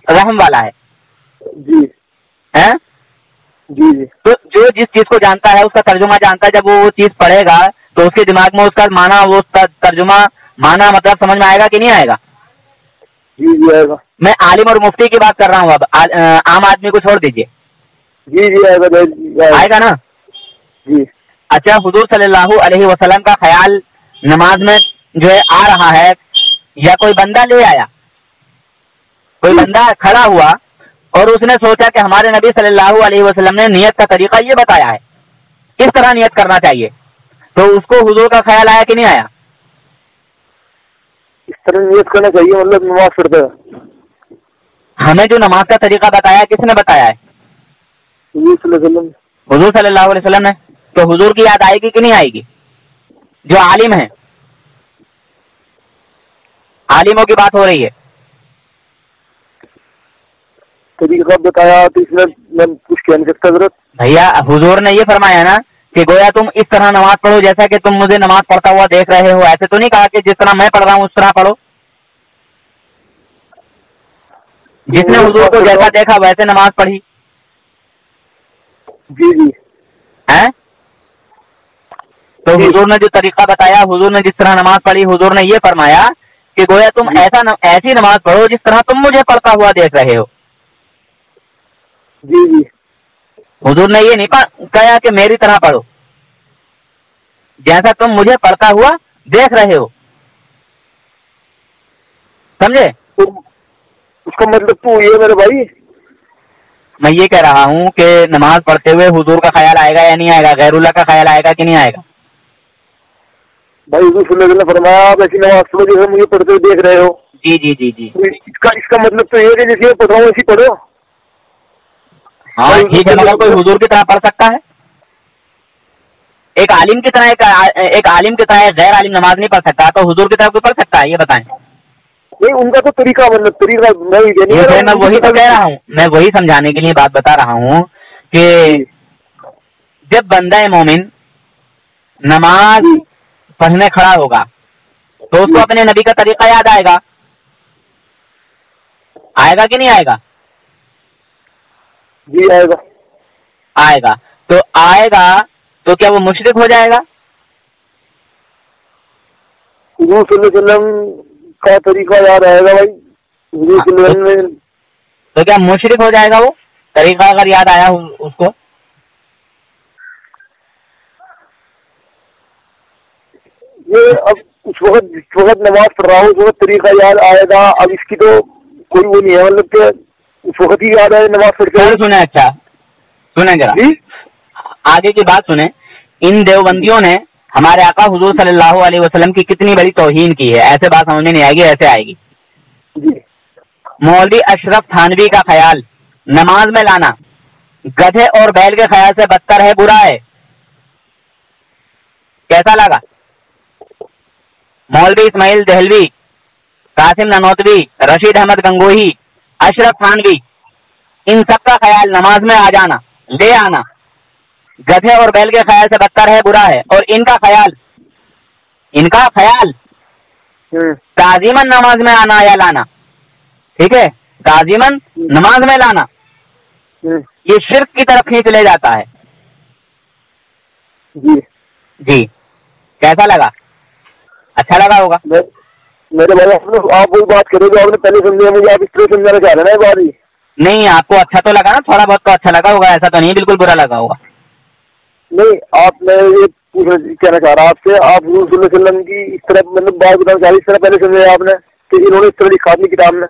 رحم والا ہے۔ جی جی، تو جو جس چیز کو جانتا ہے اس کا ترجمہ جانتا ہے، جب وہ چیز پڑھے گا تو اس کے دماغ میں اس کا معنی، وہ اس کا ترجمہ معنی مطلب سمجھ میں آئے گا کہ نہیں آئے گا؟ جی آئے گا۔ میں عالم اور مفتی کی بات کر رہا ہوں، اب عام آدمی کو چھوڑ دیجئے۔ جی آئے گا، آئے گا نا؟ جی۔ اچھا، حضور صلی اللہ علیہ وسلم کا خیال نماز میں جو ہے آ رہا ہے یا کوئی بندہ لے آیا، کوئی بندہ کھڑا ہوا اور اس نے سوچا کہ ہمارے نبی صلی اللہ علیہ وسلم نے نیت کا طریقہ یہ بتایا ہے، کس طرح نیت کرنا چاہیے، تو اس کو حضور کا خیال آیا کہ نہیں آیا؟ اس طرح نیت کرنا چاہیے، مطلب نماز پڑھتا ہے ہمیں جو نماز کا طریقہ بتایا کس نے بتایا ہے؟ حضور صلی اللہ علیہ وسلم، حضور صلی اللہ علیہ وسلم نے. تو حضور کی یاد آئے گی کہ نہیں آئے گی؟ جو عالم ہے، عالموں کی بات ہو رہی ہے. طریقہ بتایا تو اس میں کچھ کہہ نہیں سکتا حضرت. بھیا حضور نے یہ فرمایا نا کہ گویا تم اس طرح نماز پڑھو جیسا کہ تم مجھے نماز پڑھتا ہوا دیکھ رہے ہو. ایسے تو نہیں کہا کہ جس طرح میں پڑھ رہا ہوں اس طرح پڑھو. جس نے حضور کو جیسا دیکھا ویسے نماز پڑھی. جی جی ہے تو حضور نے جو طریقہ بتایا، حضور نے جس طرح نماز پڑھی، حضور نے یہ فرمایا کہ گویا تم ایسی نماز پڑھو جس طرح تم مجھے پڑھتا ہوا دیکھ رہے ہو. جی جی حضور نے یہ نہیں کہا کہ میری طرح پڑھو، جیسا تم مجھے پڑھتا ہوا دیکھ رہے ہو. سمجھے؟ اس کا مطلب تو یہ میرے بھائی، میں یہ کہہ رہا ہوں کہ نماز پڑھتے ہوئے حضور کا خیال آئے گا یا نہیں آئے گا؟ غیر اللہ کا خیال آئے گا کہ نہیں آئے گا؟ بھائی حضور صلی اللہ علیہ وسلم نے فرمایا آپ ایسی نماز پڑھو جیسے مجھے پڑھتے ہوئے دیکھ رہے ہو. جی جی جی جی اس کا مطلب تو یہ ہے کہ جیسے میں پڑھ رہا ہوں ویسے پڑھو. ہاں ٹھیک ہے، مگر کوئی حضور کی طرح پڑھ سکتا ہے؟ ایک عالم کی طرح ایک عالم کی طرح غیر عالم نماز نہیں پڑھ سکتا، تو حضور کی طرح کوئی پڑھ سکتا ہے؟ یہ بتائیں. نہیں، ان کا تو طریقہ مطلب طریقہ میں وہی تو کہہ رہا ہوں، میں وہی سمجھانے کے لیے بات بتا رہا ہوں کہ جب بندہ مومن نماز پڑھنے کھڑا ہوگا تو اس کو اپنے نبی کا طریقہ یاد آئے گا. آئے گا کہ نہیں آئے گا؟ جی آئے گا. آئے گا. تو آئے گا تو کیا وہ مشرک ہو جائے گا؟ حضور صلی اللہ علیہ وسلم کا طریقہ یاد آئے گا بھائی. حضور صلی اللہ علیہ وسلم تو کیا مشرک ہو جائے گا وہ طریقہ اگر یاد آیا اس کو؟ یہ اب اس وقت نماز پڑھ رہا ہوں، اس وقت طریقہ یاد آئے گا. اب اس کی تو کوئی وہ نہیں ہے، مطلب کہ اس وقت ہی یاد آئے نماز پڑھتے ہیں. سنیں، اچھا سنیں ذرا آگے کی بات سنیں. ان دیوبندیوں نے ہمارے آقا حضور صلی اللہ علیہ وسلم کی کتنی بڑی توہین کی ہے. ایسے بات سمجھ میں نہیں آئے گی، ایسے آئے گی. مولوی اشرف تھانوی کا خیال نماز میں لانا گدھے اور بیل کے خیال سے بدتر ہے، برا ہے. کیسا لگا؟ مولوی اسماعیل دہلوی، قاسم ننوتوی، رشید احمد گنگوہی، اشرف تھانوی، ان سب کا خیال نماز میں آ جانا، لے آنا گدھے اور بیل کے خیال سے بدتر ہے، برا ہے. اور ان کا خیال تعظیماً نماز میں آنا یا لانا، ٹھیک ہے، تعظیماً نماز میں لانا یہ شرک کی طرف کھینچ لے جاتا ہے. جی کیسا لگا؟ اچھا لگا ہوگا. میرے بھائی آپ وہی بات کریں جو آپ نے پہلے سمجھا، مجھے آپ اس طرح سمجھانا چاہ رہے ہیں بات ہی نہیں. آپ کو اچھا تو لگا نا، تھوڑا بہت تو اچھا لگا ہوگا، ایسا تو نہیں بالکل برا لگا ہوگا. نہیں، آپ میں یہ کہنا چاہ رہا ہوں آپ سے، آپ حضور صلی اللہ علیہ وسلم کی اس طرح مطلب بات بتانا چاہ رہی، اس طرح پہلے سمجھا آپ نے کہ انہوں نے اس طرح لکھا اپنی کتاب میں.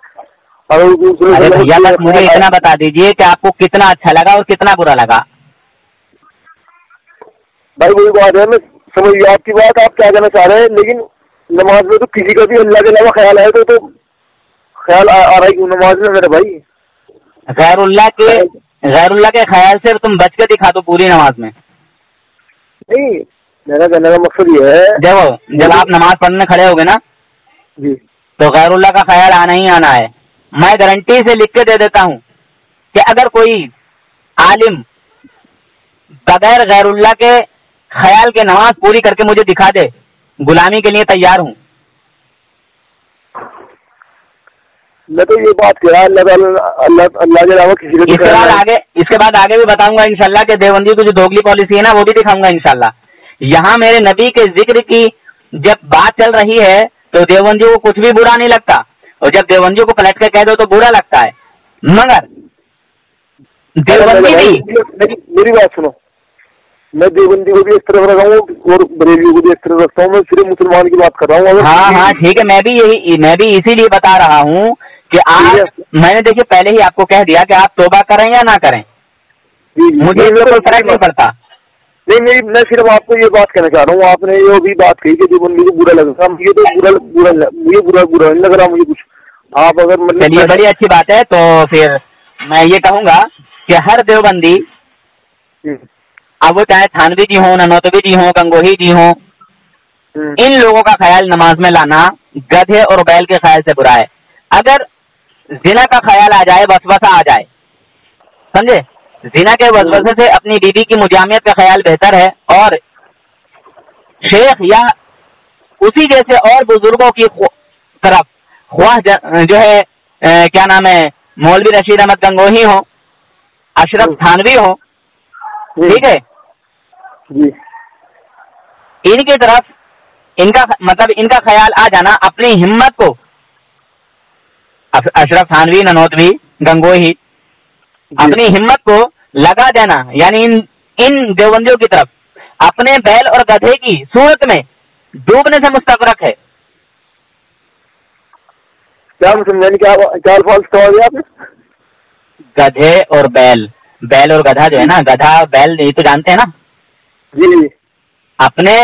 بھیا بس مجھے اتنا بتا دیجئے کہ آپ کو کتنا اچھا لگا اور کتنا برا لگا. بھائی وہی بات ہے، میں سمجھ گیا آپ کی بات، آپ کیا کہنا چاہ رہے ہیں. لیکن نماز میں تو کسی کا بھی اللہ کے علاوہ خیال ہے تو خیال آ رہا ہے کیوں نماز میں میرے بھائی؟ غیر اللہ کے خیال سے تم بچ کے دکھا دو پوری نماز میں. نہیں، میرا کہنے کا مقصد یہ ہے جب آپ نماز پڑھنے کھڑے ہوگے نا جی تو غیر اللہ کا خیال آنا ہی آنا ہے. میں گارنٹی سے لکھ کے دے دیتا ہوں کہ اگر کوئی عالم بغیر غیر اللہ کے خیال کے نماز پوری کر کے مجھے دکھا دے، غلامی کے لیے تیار ہوں. میں تو یہ بات کہہ رہا اللہ کے علاوہ کسی کو. اس کے بعد آگے بھی بتاؤں گا انشاءاللہ کہ دیوبندی کی جو دوگلی پالیسی ہے نا وہ بھی دکھاؤں گا انشاءاللہ. یہاں میرے نبی کے ذکر کی جب بات چل رہی ہے تو دیوبندیوں کو کچھ بھی برا نہیں لگتا، اور جب دیوبندیوں کو پلٹ کے کہہ دو تو برا لگتا ہے. مگر دیوبندی بھی میری بات سنو، میں دیوبندی کو بھی اس طرف رکھا ہوں اور بریلیوں کو بھی اس طرف رکھتا ہوں. میں صرف مسلمان کی بات کر رہا ہوں. ہاں ٹھیک ہے، میں بھی اسی لیے بتا رہا ہوں کہ آپ میں نے دیکھیے پہلے ہی آپ کو کہہ دیا کہ آپ توبہ کریں یا نہ کریں, مجھے اس میں کوئی فرق نہیں پڑتا. نہیں میں صرف آپ کو یہ بات کہنا چاہ رہا ہوں, آپ نے یہ بھی بات کہی کہ جو بندے کو برا لگا, مجھے تو برا نہیں لگ رہا مجھے کچھ. آپ اگر چلیے بڑی اچھی بات ہے, تو پھر میں یہ کہوں گا کہ ہر دیوبندی, اب وہ چاہے تھانوی جی ہوں, ننوتوی جی ہوں, گنگوہی جی ہوں, ان لوگوں کا خیال نماز میں لانا گدھے اور بیل کے خیال سے برا ہے. اگر زنا کا خیال آ جائے, وسوسہ آ جائے, سمجھے, زنا کے وسوسے سے اپنی بیوی کی مجامعت کا خیال بہتر ہے, اور شیخ یا اسی جیسے اور بزرگوں کی طرف خواہ جو ہے کیا نام ہے, مولوی رشید احمد گنگوہی ہو, اشرف تھانوی ہو, ٹھیک ہے, ان کی طرف ان کا مطلب ان کا خیال آ جانا, اپنی ہمت کو, اشرف تھانوی, ننوتوی, گنگوہی, اپنی ہمت کو لگا دینا, یعنی ان دیوبندیوں کی طرف اپنے بیل اور گدھے کی صورت میں ڈوبنے سے مستغرق ہے. کیا الفاظ کہا آپ نے؟ گدھے اور بیل, بیل اور گدھا جو ہے نا, گدھا بیل یہ تو جانتے ہیں نا, جی, اپنے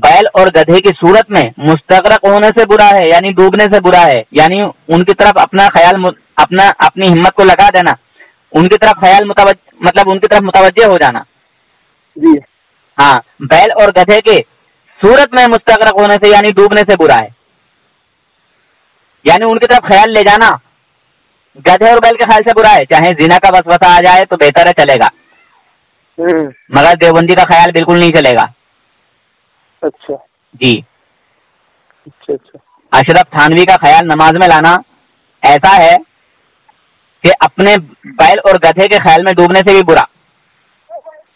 بیل اور گدھے کی صورت میں مستغرق ہونے سے برا ہے, یعنی ڈوبنے سے برا ہے, یعنی ان کی طرف اپنا خیال اپنی ہمت کو لگا دینا, ان کی طرف خیال مطلب ان کی طرف متوجہ ہو جانا. جی ہاں, بیل اور گدھے کے صورت میں مستغرق ہونے سے یعنی ڈوبنے سے برا ہے, یعنی ان کی طرف خیال لے جانا گدھے اور بیل کے خیال سے برا ہے. چاہے زنا کا وسوسہ آ جائے تو بہتر ہے, چلے گا, مگر دیوبندی کا خیال بالکل نہیں چلے گا. اچھا جی, اچھا. اشرف تھانوی کا خیال نماز میں لانا ایسا ہے کہ اپنے بیل اور گدھے کے خیال میں ڈوبنے سے بھی برا.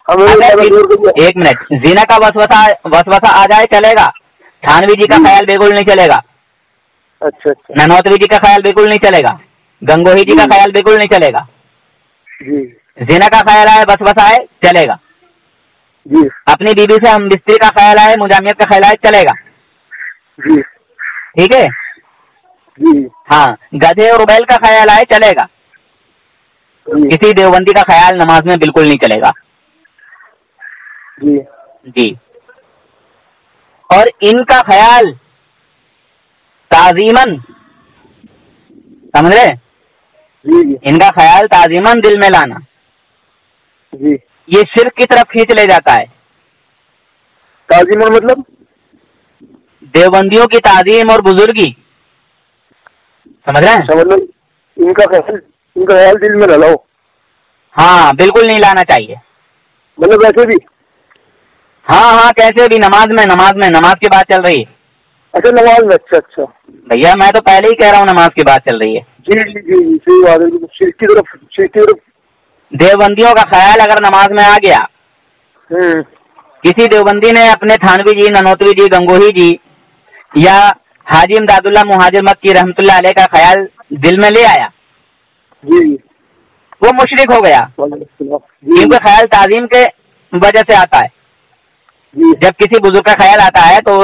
ایک منٹ, زنا کا وسوسہ آ جائے چلے گا, تھانوی جی کا خیال بالکل نہیں چلے گا. اچھا, ننوتوی جی کا خیال بالکل نہیں چلے گا, گنگوہی جی کا خیال بالکل نہیں چلے گا. زنا کا خیال آئے, وسوسہ آئے, چلے گا. اپنی بیوی سے ہم بستری کا خیال آئے, مجامعت کا خیال آئے, چلے گا. ٹھیک ہے. ہاں, گدھے اور بیل کا خیال آئے, چلے گا. کسی دیوبندی کا خیال نماز میں بالکل نہیں چلے گا. جی, اور ان کا خیال تعظیماً, سمجھ رہے, ان کا خیال تعظیماً دل میں لانا یہ شرک کی طرف کھینچ لے جاتا ہے. تعظیماً مطلب دیوبندیوں کی تعظیم اور بزرگی, سمجھ رہے ہیں, مطلب ان کا خیال دل میں نہ لاؤ. ہاں, بالکل نہیں لانا چاہیے. مطلب ویسے بھی, ہاں کیسے بھی, نماز کی بات چل رہی ہے. اچھا, نماز میں, اچھا بھیا میں تو پہلے ہی کہہ رہا ہوں نماز کی بات چل رہی ہے. جی صحیح بات ہے. شرک کی طرف دیوبندیوں کا خیال اگر نماز میں آ گیا, کسی دیوبندی نے اپنے تھانوی جی, ننوتوی جی, گنگوہی جی یا حاجی امداد اللہ مہاجر مکی رحمۃ اللہ علیہ کا خیال دل میں لے آیا, وہ مشرک ہو گیا, کیونکہ خیال تعظیم کے وجہ سے آتا ہے. جب کسی بزرگ کا خیال آتا ہے تو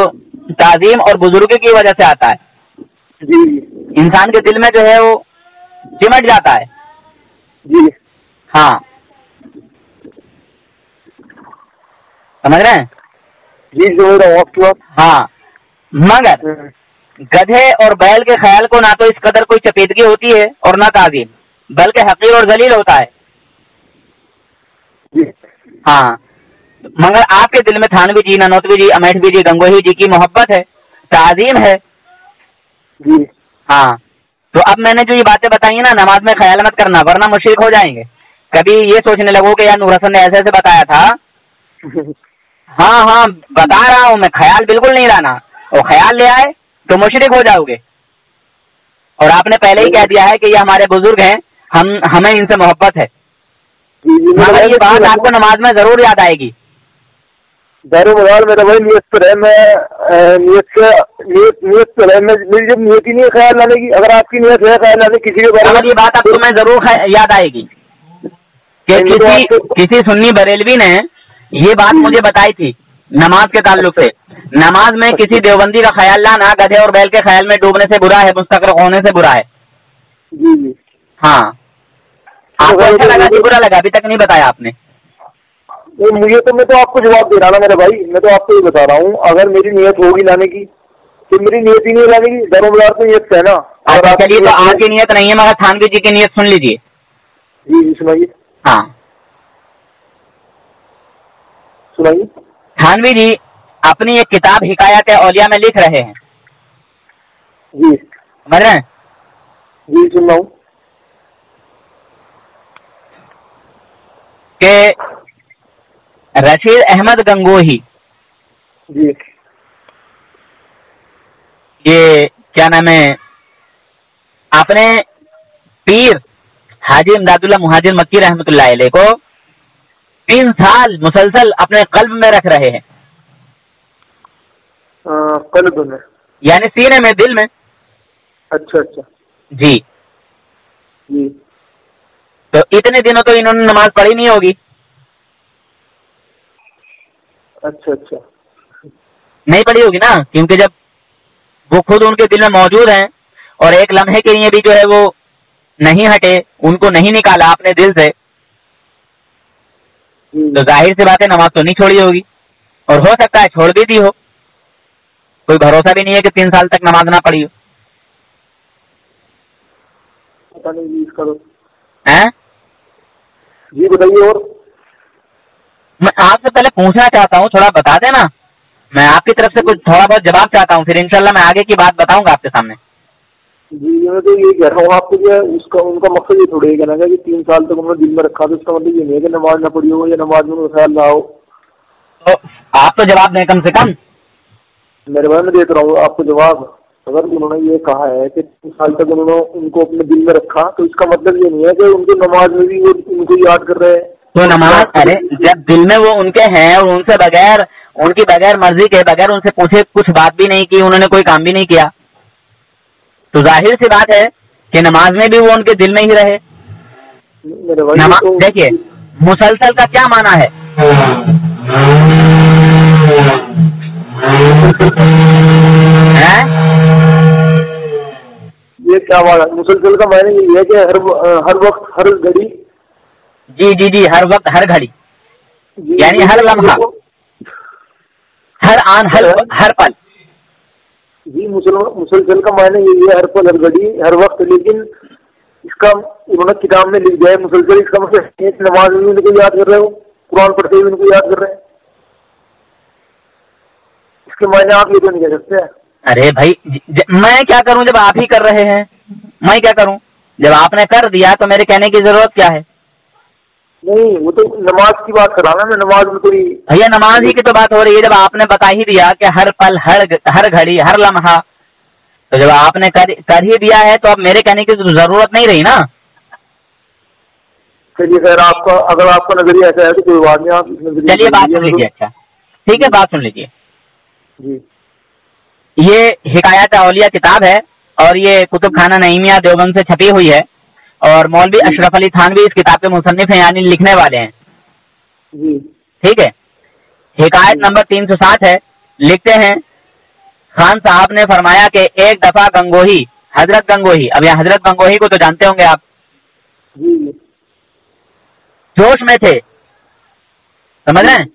تعظیم اور بزرگی کی وجہ سے آتا ہے. انسان کے دل میں جو ہے وہ چمٹ جاتا ہے. ہاں, سمجھ رہے ہیں. ہاں, مگر گدھے اور بیل کے خیال کو نہ تو اس قدر کوئی چپیدگی ہوتی ہے اور نہ تعظیم, بلکہ حقیر اور ذلیل ہوتا ہے. ہاں, مگر آپ کے دل میں تھانوی جی, ننوتوی جی, امیٹھوی جی, گنگوہی جی کی محبت ہے, تعظیم ہے. ہاں, تو اب میں نے جو یہ باتیں بتائی نا, نماز میں خیال مت کرنا ورنہ مشرک ہو جائیں گے. کبھی یہ سوچنے لگو کہ یار نور حسن نے ایسے بتایا تھا. ہاں بتا رہا ہوں میں, خیال بالکل نہیں لانا, اور خیال لے آئے تو مشرک ہو جاؤ گے. اور آپ نے پہلے ہی کہہ دیا ہے کہ یہ ہمارے بزرگ ہیں, ہمیں ان سے محبت ہے. مگر یہ بات آپ کو نماز میں ضرور یاد آئے گی. دار مدار میرا بھائی نیت پر ہے, میں نیت پر ہے, میری جب نیت ہی نہیں ہے خیال لانے کی. اگر آپ کی نیت ہے خیال لانے کسی کے بارے میں, یہ بات آپ کو میں ضرور یاد آئے گی کہ کسی سنی بریلوی نے یہ بات مجھے بتائی تھی نماز کے تعلق سے. نماز میں کسی دیوبندی کا خیال لانا گدھے اور بیل کے خیال میں ڈوبنے سے برا ہے, مستغرق ہونے سے برا ہے. جی جی ہاں آپ کو اچھا لگا کہ برا لگا؟ ابھی تک نہیں بتایا آپ نے. نہیں مجھے تو، میں تو آپ کو جواب دے رہا نا میرے بھائی، میں تو آپ کو یہ بتا رہا ہوں اگر میری نیت ہوگی لانے کی تو میری نیت ہی نہیں لانے کی. دارو بازار تو نیت ہے نا. اچھا چلیے، تو آپ کی نیت نہیں ہے مگر تھانوی جی کی نیت سن لیجیے. جی جی سنائیے. ہاں سنائیے. تھانوی جی اپنی ایک کتاب حکایات اولیاء میں لکھ رہے ہیں. جی سمجھ رہے ہیں؟ جی سن رہا ہوں. کہ رشید احمد گنگوہی، جی یہ کیا نام ہے، اپنے پیر حاجی امداد اللہ مہاجر مکی رحمۃ اللہ علیہ کو 3 سال مسلسل اپنے قلب میں رکھ رہے ہیں. قلب میں یعنی سینے میں، دل میں. اچھا اچھا. جی جی تو اتنے دنوں تو انہوں نے نماز پڑھی نہیں ہوگی. اچھا اچھا. نہیں پڑھی ہوگی نا، کیونکہ جب وہ خود ان کے دل میں موجود ہیں اور ایک لمحے کے لیے بھی جو ہے وہ نہیں ہٹے، ان کو نہیں نکالا اپنے دل سے، تو ظاہر سی بات ہے نماز تو نہیں چھوڑی ہوگی. اور ہو سکتا ہے چھوڑ بھی دی ہو، کوئی بھروسہ بھی نہیں ہے کہ 3 سال تک نماز نہ پڑھی ہو. پتا نہیں جی اس کا. ہیں؟ جی بتائیے. اور میں آپ سے پہلے پوچھنا چاہتا ہوں، تھوڑا بتا دینا. میں آپ کی طرف سے کچھ تھوڑا بہت جواب چاہتا ہوں، پھر انشاءاللہ میں آگے کی بات بتاؤں گا آپ کے سامنے. جی میں تو یہ کہہ رہا ہوں آپ کو کہ ان کا مقصد یہ تھوڑی ہے کہنا کہ 3 سال تک انہوں نے دل میں رکھا، تو اس کا مطلب یہ نہیں ہے کہ نماز نہ پڑھی ہو یا نماز میں خیال نہ ہو. تو آپ تو جواب دیں کم سے کم. میرے بھائی میں دیکھ رہا ہوں آپ کو جواب. اگر انہوں نے یہ کہا ہے کہ 3 سال تک انہوں نے ان کو اپنے دل میں رکھا، تو اس کا مطلب یہ نہیں ہے کہ ان کو نماز میں بھی وہ ان کو یاد کر رہے ہیں. تو نماز، ارے جب دل میں وہ ان کے ہیں اور ان سے بغیر، ان کی بغیر مرضی کے، بغیر ان سے پوچھے کچھ بات بھی نہیں کی، انہوں نے کوئی کام بھی نہیں کیا، تو ظاہر سی بات ہے کہ نماز میں بھی وہ ان کے دل میں ہی رہے. میرے بھائی دیکھیے مسلسل کا کیا معنی ہے؟ یہ کیا بات ہے؟ مسلسل کا معنی یہ ہے کہ ہر وقت ہر گھڑی. جی جی جی، ہر وقت ہر گھڑی، یعنی ہر لمحہ، ہر آن، ہر پل. جی مسلسل کا معنی یہی ہے ہر پل ہر گھڑی ہر وقت. لیکن اس کا انہوں نے کتاب میں لکھ دیا ہے مسلسل. اس کا مطلب نماز میں ان کو یاد کر رہے ہو، قرآن پڑھتے ہوئے ان کو یاد کر رہے ہیں. اس کے معنی آپ یہ تو نہیں کہہ سکتے. ارے بھائی میں کیا کروں جب آپ ہی کر رہے ہیں؟ میں کیا کروں جب آپ نے کر دیا تو میرے کہنے کی ضرورت کیا ہے؟ نہیں وہ تو نماز کی بات کر رہا نا میں. نماز میں کوئی بھیا نماز ہی کی تو بات ہو رہی ہے. جب آپ نے بتا ہی دیا کہ ہر پل ہر گھڑی ہر لمحہ، تو جب آپ نے کر ہی دیا ہے تو اب میرے کہنے کی ضرورت نہیں رہی نا. چلیے خیر، آپ کا اگر آپ کا نظریہ ایسا ہے تو کوئی بات نہیں. آپ چلیے بات سن لیجیے. اچھا ٹھیک ہے، بات سن لیجیے. جی یہ حکایات اولیاء کتاب ہے اور یہ کتب خانہ نعیمیہ دیوبند سے چھپی ہوئی ہے، اور مولوی اشرف علی تھانوی اس کتاب کے مصنف ہیں، یعنی لکھنے والے ہیں. جی ٹھیک ہے. حکایت نمبر 360 ہے. لکھتے ہیں خان صاحب نے فرمایا کہ ایک دفعہ گنگوہی، حضرت گنگوہی، اب یہاں حضرت گنگوہی کو تو جانتے ہوں گے آپ، جی جوش میں تھے، سمجھ رہے ہیں،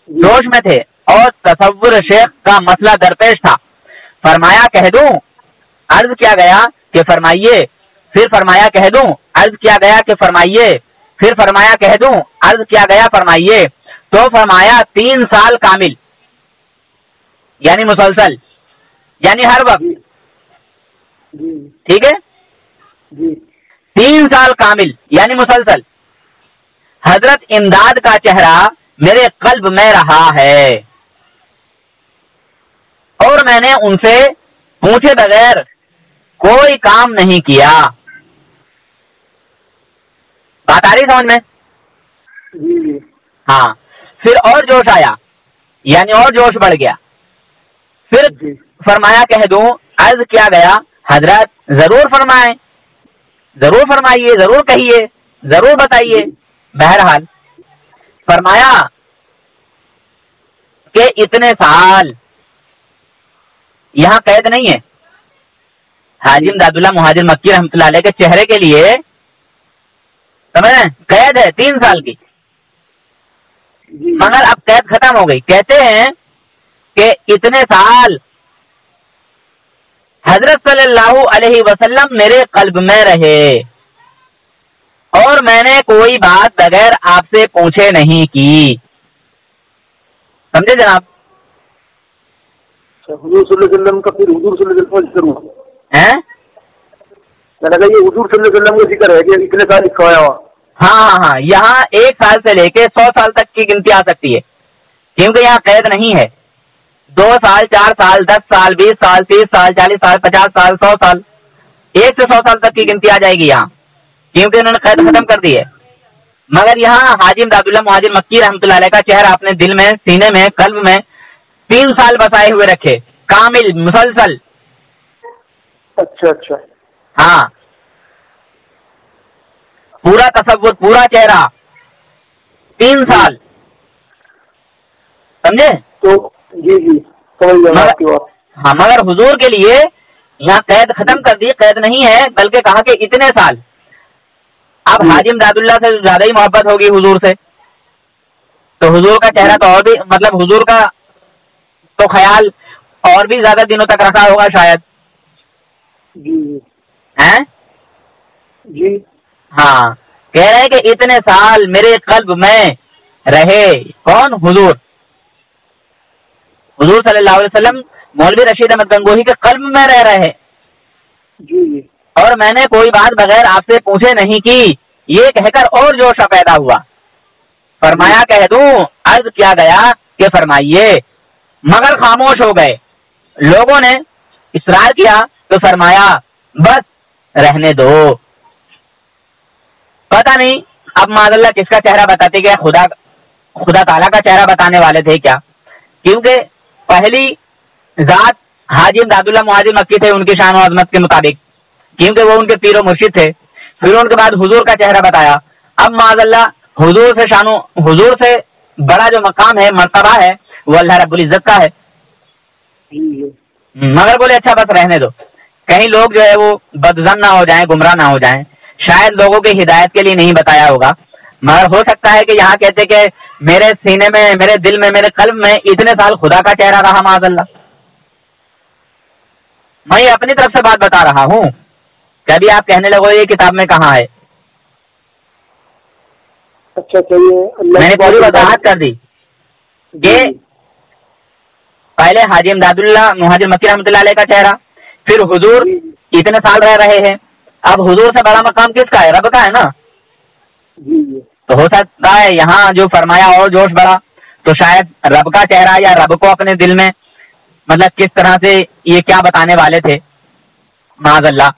جوش میں تھے اور تصور شیخ کا مسئلہ درپیش تھا. فرمایا کہہ دوں؟ عرض کیا گیا کہ فرمائیے. پھر فرمایا کہہ دوں؟ عرض کیا گیا کہ فرمائیے. پھر فرمایا کہہ دوں؟ عرض کیا گیا فرمائیے. تو فرمایا 3 سال کامل، یعنی مسلسل، یعنی ہر وقت. ٹھیک ہے، 3 سال کامل یعنی مسلسل حضرت امداد کا چہرہ میرے قلب میں رہا ہے، اور میں نے ان سے پوچھے بغیر کوئی کام نہیں کیا. بات آ رہی سمجھ میں؟ ہاں. پھر اور جوش آیا، یعنی اور جوش بڑھ گیا. پھر فرمایا کہہ دوں؟ عرض کیا گیا حضرت ضرور فرمائیں، ضرور فرمائیے، ضرور کہیے، ضرور بتائیے. بہرحال فرمایا کہ اتنے سال، یہاں قید نہیں ہے. حاجی امداد اللہ مہاجر مکی رحمۃ اللہ علیہ کے چہرے کے لیے سمجھ رہے ہیں قید ہے 3 سال کی، مگر اب قید ختم ہو گئی. کہتے ہیں کہ اتنے سال حضرت صلی اللہ علیہ وسلم میرے قلب میں رہے اور میں نے کوئی بات بغیر آپ سے پوچھے نہیں کی. سمجھے جناب؟ حضور صلی اللہ علیہ وسلم کا پھر حضور صلی اللہ علیہ وسلم کا ذکر ہوا ہیں؟ میں نے کہا یہ حضور صلی اللہ علیہ وسلم کا ذکر ہے کہ اتنے سال لکھا ہوا. ہاں یہاں 1 سال سے لے کے 100 سال تک کی گنتی آ سکتی ہے، کیونکہ یہاں قید نہیں ہے. 2 سال 4 سال 10 سال 20 سال 30 سال 40 سال 50 سال 100 سال 1 سے 100 سال تک کی گنتی آ جائے گی یہاں، کیونکہ انہوں نے قید ختم کر دی ہے. مگر یہاں حاجی امداد اللہ مہاجر مکی رحمۃ اللہ علیہ کا چہرہ اپنے دل میں، سینے میں، قلب میں 3 سال بسائے ہوئے رکھے، کامل مسلسل. اچھا ہاں، پورا تصور، پورا چہرہ 3 سال. سمجھے؟ تو جی سمجھ گیا آپ کی بات. ہاں، مگر حضور کے لیے یہاں قید ختم کر دی، قید نہیں ہے، بلکہ کہا کہ اتنے سال. اب حاجی امداد اللہ سے زیادہ ہی محبت ہوگی حضور سے، تو حضور کا چہرہ تو اور بھی، مطلب حضور کا تو خیال اور بھی زیادہ دنوں تک رکھا ہوگا شاید. جی ہاں، کہہ رہے ہیں کہ اتنے سال میرے قلب میں رہے. کون؟ حضور صلی اللہ علیہ وسلم مولوی رشید احمد گنگوہی کے قلب میں رہ رہے. جی اور میں نے کوئی بات بغیر آپ سے پوچھے نہیں کی. یہ کہہ کر اور جوش پیدا ہوا. فرمایا کہہ دوں؟ عرض کیا گیا کہ فرمائیے، مگر خاموش ہو گئے. لوگوں نے اصرار کیا تو فرمایا بس رہنے دو. پتہ نہیں اب معاذ اللہ کس کا چہرہ بتاتے گئے، خدا تعالیٰ کا چہرہ بتانے والے تھے کیا؟ کیونکہ پہلی ذات حاجی امداد اللہ مہاجر مکی تھے ان کی شان و عظمت کے مطابق، کیونکہ وہ ان کے پیر و مرشد تھے. پھر ان کے بعد حضور کا چہرہ بتایا. اب معاذ اللہ حضور سے بڑا جو مقام ہے، مرتبہ ہے، وہ اللہ رب العزت کا ہے. مگر بولے اچھا بس رہنے دو، کہیں لوگ جو ہے وہ بدظن نہ ہو جائیں، گمراہ نہ ہو جائیں. شاید لوگوں کی ہدایت کے لیے نہیں بتایا ہوگا، مگر ہو سکتا ہے کہ یہاں کہتے کہ میرے سینے میں، میرے دل میں، میرے قلب میں اتنے سال خدا کا چہرہ رہا. معاذ اللہ، میں اپنی طرف سے بات بتا رہا ہوں. کبھی آپ کہنے لگو یہ کتاب میں کہاں ہے؟ اچھا میں نے پوری وضاحت کر دی کہ پہلے حاجی امداد اللہ مہاجر مکی رحمۃ اللہ علیہ کا چہرہ، پھر حضور اتنے سال رہ رہے ہیں. اب حضور سے بڑا مقام کس کا ہے؟ رب کا ہے نا. تو ہو سکتا ہے یہاں جو فرمایا اور جوش بڑا، تو شاید رب کا چہرہ یا رب کو اپنے دل میں، مطلب کس طرح سے یہ کیا بتانے والے تھے معاذ اللہ.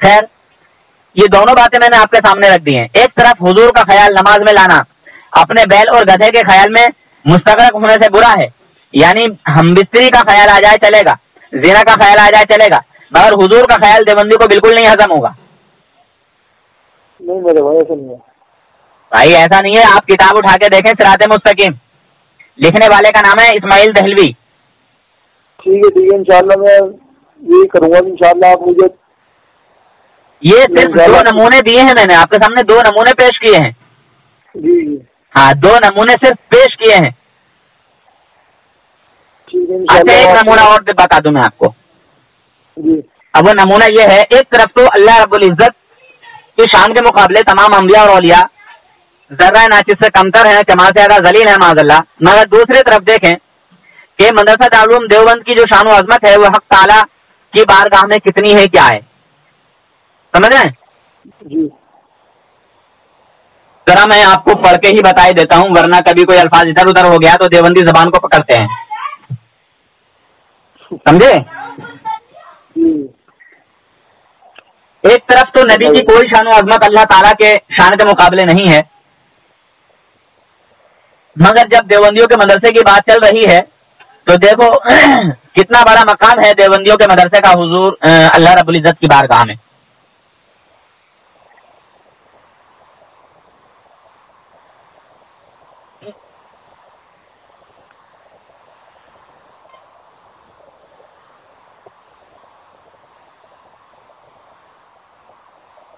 خیر، یہ دونوں باتیں میں نے آپ کے سامنے رکھ دی ہیں. ایک طرف حضور کا خیال نماز میں لانا اپنے بیل اور گدھے کے خیال میں مستغرق ہونے سے برا ہے، یعنی ہم بستری کا خیال آ جائے چلے گا، زنا کا خیال آ جائے چلے گا، مگر حضور کا خیال دیوبندی کو بالکل نہیں ہضم ہوگا. نہیں میرے بھائی ایسا نہیں ہے. بھائی ایسا نہیں ہے، آپ کتاب اٹھا کے دیکھیں صراط مستقیم، لکھنے والے کا نام ہے اسماعیل دہلوی. ٹھیک ہے انشاءاللہ میں یہی کروں گا. انشاءاللہ آپ مجھے یہ صرف 2 نمونے دیے ہیں، میں نے آپ کے سامنے 2 نمونے پیش کیے ہیں. جی ہاں، 2 نمونے صرف پیش کیے ہیں. اچھا، ایک نمونہ اور بتا دوں میں آپ کو. جی اب وہ نمونہ یہ ہے، ایک طرف تو اللہ رب العزت کی شان کے مقابلے تمام انبیاء اور اولیاء ذرہ ناچز سے کمتر ہیں، کمال سے زیادہ ذلیل ہیں معاذ اللہ. مگر دوسری طرف دیکھیں کہ مدرسہ دارالعلوم دیوبند کی جو شان و عظمت ہے وہ حق تعالیٰ کی بارگاہ میں کتنی ہے، کیا ہے، سمجھ رہے ہیں؟ جی ذرا میں آپ کو پڑھ کے ہی بتائی دیتا ہوں، ورنہ کبھی کوئی الفاظ ادھر ادھر ہو گیا تو دیوبندی زبان کو پکڑتے ہیں. سمجھے؟ ایک طرف تو نبی کی کوئی شان و عظمت اللہ تعالیٰ کے شان کے مقابلے نہیں ہے، مگر جب دیوبندیوں کے مدرسے کی بات چل رہی ہے تو دیکھو کتنا بڑا مقام ہے دیوبندیوں کے مدرسے کا حضور اللہ رب العزت کی بارگاہ میں.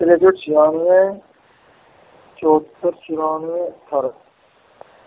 93 94 94 18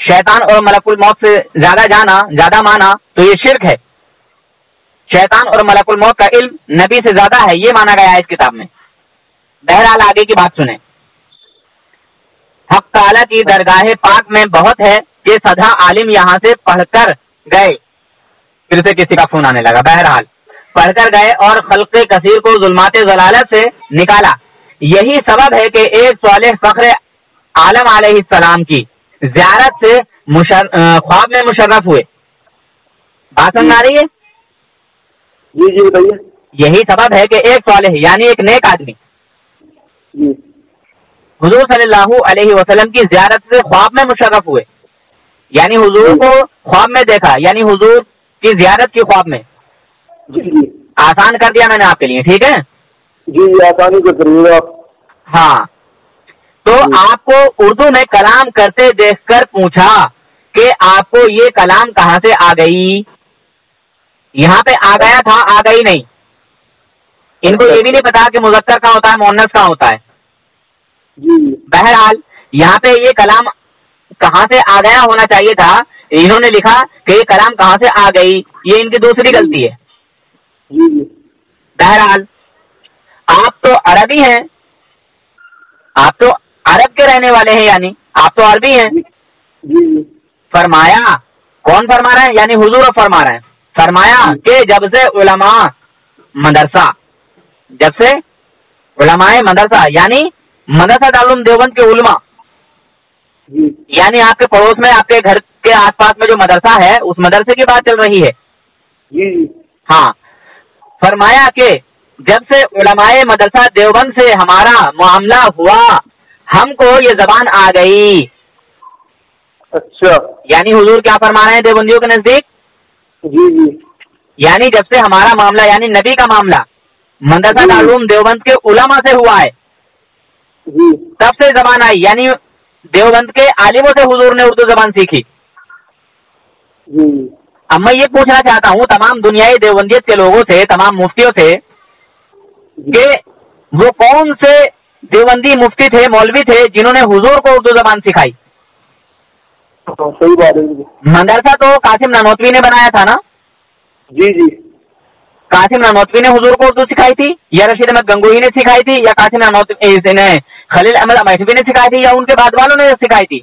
شیطان اور ملک الموت سے زیادہ جانا، زیادہ مانا تو یہ شرک ہے. شیطان اور ملک الموت کا علم نبی سے زیادہ ہے، یہ مانا گیا ہے اس کتاب میں. بہرحال آگے کی بات سنیں. حق تعالیٰ کی درگاہ پاک میں بہت ہے کہ سدا عالم یہاں سے پڑھ کر گئے. پھر سے کسی کا فون آنے لگا. بہرحال پڑھ کر گئے اور خلق کثیر کو ظلمات ضلالت سے نکالا. یہی سبب ہے کہ ایک صالح فخر عالم علیہ السلام کی زیارت سے خواب میں مشرف ہوئے. بات سمجھ آ رہی ہے؟ جی جی بتائیے. یہی سبب ہے کہ ایک صالح یعنی ایک نیک آدمی جی حضور صلی اللہ علیہ وسلم کی زیارت سے خواب میں مشرف ہوئے. یعنی حضور کو خواب میں دیکھا، یعنی حضور کی زیارت کی خواب میں. جی جی آسان کر دیا میں نے آپ کے لیے، ٹھیک ہے؟ جی آسانی سے کریے آپ. ہاں تو آپ کو اردو میں کلام کرتے دیکھ کر پوچھا کہ آپ کو یہ کلام کہاں سے آ گئی. یہاں پہ آ گیا تھا، آ گئی نہیں. ان کو یہ بھی نہیں پتا کہ مذکر کہاں ہوتا ہے، مؤنث کہاں ہوتا ہے. جی بہرحال یہاں پہ یہ کلام کہاں سے آ گیا ہونا چاہیے تھا. انہوں نے لکھا کہ یہ کلام کہاں سے آ گئی، یہ ان کی دوسری غلطی ہے. جی بہرحال آپ تو عربی ہیں، آپ تو عرب کے رہنے والے ہیں، یعنی آپ تو عربی ہیں. جی فرمایا، کون فرما رہا ہے؟ یعنی حضور فرما رہے ہیں. فرمایا کہ جب سے علماء مدرسہ، جب سے علماء مدرسہ یعنی مدرسہ دارالعلوم دیوبند کے علماء، جی یعنی آپ کے پڑوس میں، آپ کے گھر کے آس پاس میں جو مدرسہ ہے اس مدرسے کی بات چل رہی ہے. جی ہاں فرمایا کہ جب سے علماء مدرسہ دیوبند سے ہمارا معاملہ ہوا ہم کو یہ زبان آ گئی. اچھا. یعنی حضور کیا فرما رہے ہیں دیوبندیوں کے نزدیک؟ جی جی یعنی جب سے ہمارا معاملہ یعنی نبی کا معاملہ مدرسہ دارالعلوم دیوبند کے علماء سے ہوا ہے جی تب سے زبان آئی. یعنی دیوبند کے عالموں سے حضور نے اردو زبان سیکھی. جی اب میں یہ پوچھنا چاہتا ہوں تمام دنیائی دیوبندیت کے لوگوں سے، تمام مفتیوں سے، کہ وہ کون سے دیوبندی مفتی تھے، مولوی تھے جنہوں نے حضور کو اردو زبان سکھائی؟ صحیح بات ہے. مدرسہ تو قاسم نانوتوی نے بنایا تھا نا. جی جی قاسم نانوتوی نے حضور کو اردو سکھائی تھی، یا رشید احمد گنگوہی نے سکھائی تھی، یا قاسم نانوتوی نے خلیل احمد مہدوی نے سکھائی تھی، یا ان کے بعد والوں نے سکھائی تھی؟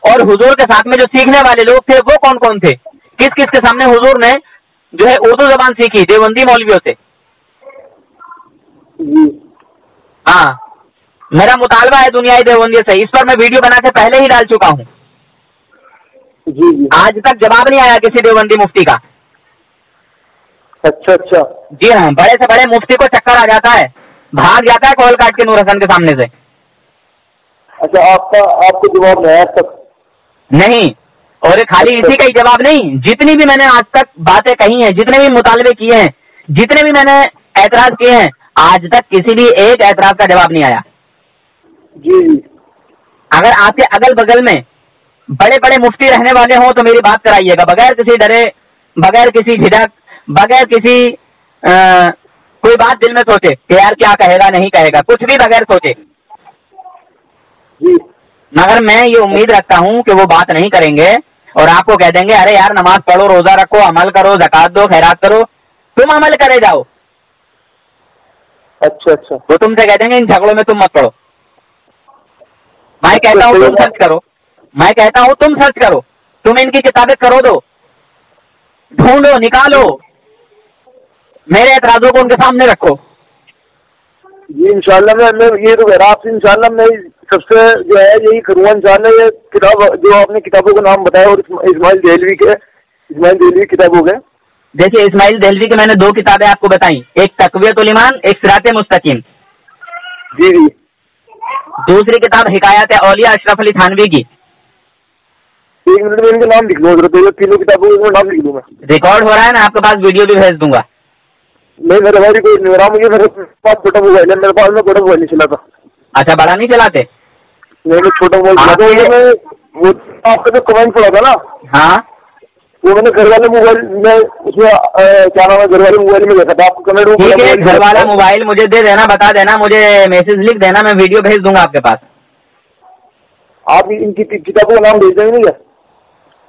اور حضور کے ساتھ میں جو سیکھنے والے لوگ تھے وہ کون کون تھے؟ کس کس کے سامنے حضور نے جو ہے اردو زبان سیکھی دیوبندی مولویوں سے؟ جی ہاں میرا مطالبہ ہے دنیائی دیوبندیت سے، اس پر میں ویڈیو بنا کے پہلے ہی ڈال چکا ہوں. جی جی آج تک جواب نہیں آیا کسی دیوبندی مفتی کا. اچھا اچھا. جی ہاں، بڑے سے بڑے مفتی کو چکر آ جاتا ہے، بھاگ جاتا ہے کال کاٹ کے نور حسن کے سامنے سے. اچھا آپ کو جواب نہیں آیا تک؟ نہیں. اور خالی اسی کا ہی جواب نہیں، جتنی بھی میں نے آج تک باتیں کہی ہیں، جتنے بھی مطالبے کیے ہیں، جتنے بھی میں نے اعتراض کیے ہیں، آج تک کسی بھی ایک اعتراض کا جواب نہیں آیا. جی جی اگر آپ کے اگل بغل میں بڑے بڑے مفتی رہنے والے ہوں تو میری بات کرائیے گا، بغیر کسی ڈرے، بغیر کسی جھجک، بغیر کسی کوئی بات دل میں سوچے کہ یار کیا کہے گا نہیں کہے گا، کچھ بھی بغیر سوچے. جی مگر میں یہ امید رکھتا ہوں کہ وہ بات نہیں کریں گے اور آپ کو کہہ دیں گے ارے یار نماز پڑھو، روزہ رکھو، عمل کرو، زکات دو، خیرات کرو، تم عمل کرے جاؤ. اچھا اچھا. وہ تم سے کہہ دیں گے ان جھگڑوں میں تم مت پڑو. میں کہتا ہوں تم سرچ کرو، میں کہتا ہوں تم سرچ کرو، تم ان کی کتابیں کرو دو، ڈھونڈو، نکالو، میرے اعتراضوں کو ان کے سامنے رکھو. جی انشاءاللہ میں یہ تو کہہ رہا آپ سے، انشاءاللہ میں سب سے جو ہے یہی کروں گا انشاءاللہ. یہ کتاب جو آپ نے کتابوں کا نام بتایا اور اسماعیل دہلوی کی کتاب ہو گئے. دیکھیے اسماعیل دہلوی کی میں نے 2 کتابیں آپ کو بتائیں، ایک تقویت الایمان، ایک صراط مستقیم. جی جی. دوسری کتاب حکایات اولیاء اشرف علی تھانوی کی. 1 منٹ میں ان کے نام لکھ لوں ضرورت، تینوں کتابوں کا نام لکھ لوں میں. ریکارڈ ہو رہا ہے، میں آپ کے پاس ویڈیو بھی بھیج دوں گا. نہیں میرے بھائی کوئی نہیں ہو رہا، مجھے میرے پاس چھوٹا موبائل ہے، میرے پاس میں بڑا موبائل نہیں چلاتا. اچھا بڑا نہیں چلاتے؟ میں چھوٹا موبائل چلاتا ہوں. وہ آپ کا جو کمنٹ پڑا تھا نا، ہاں وہ میں نے گھر والے موبائل میں اس میں کیا نام ہے گھر والے موبائل میں دیکھا تھا آپ کو کمنٹ. ٹھیک ہے، گھر والا موبائل مجھے دے دینا، بتا دینا، مجھے میسج لکھ دینا، میں ویڈیو بھیج دوں گا آپ کے پاس. آپ ان کی کتابوں کا نام بھیج دیں گے کیا؟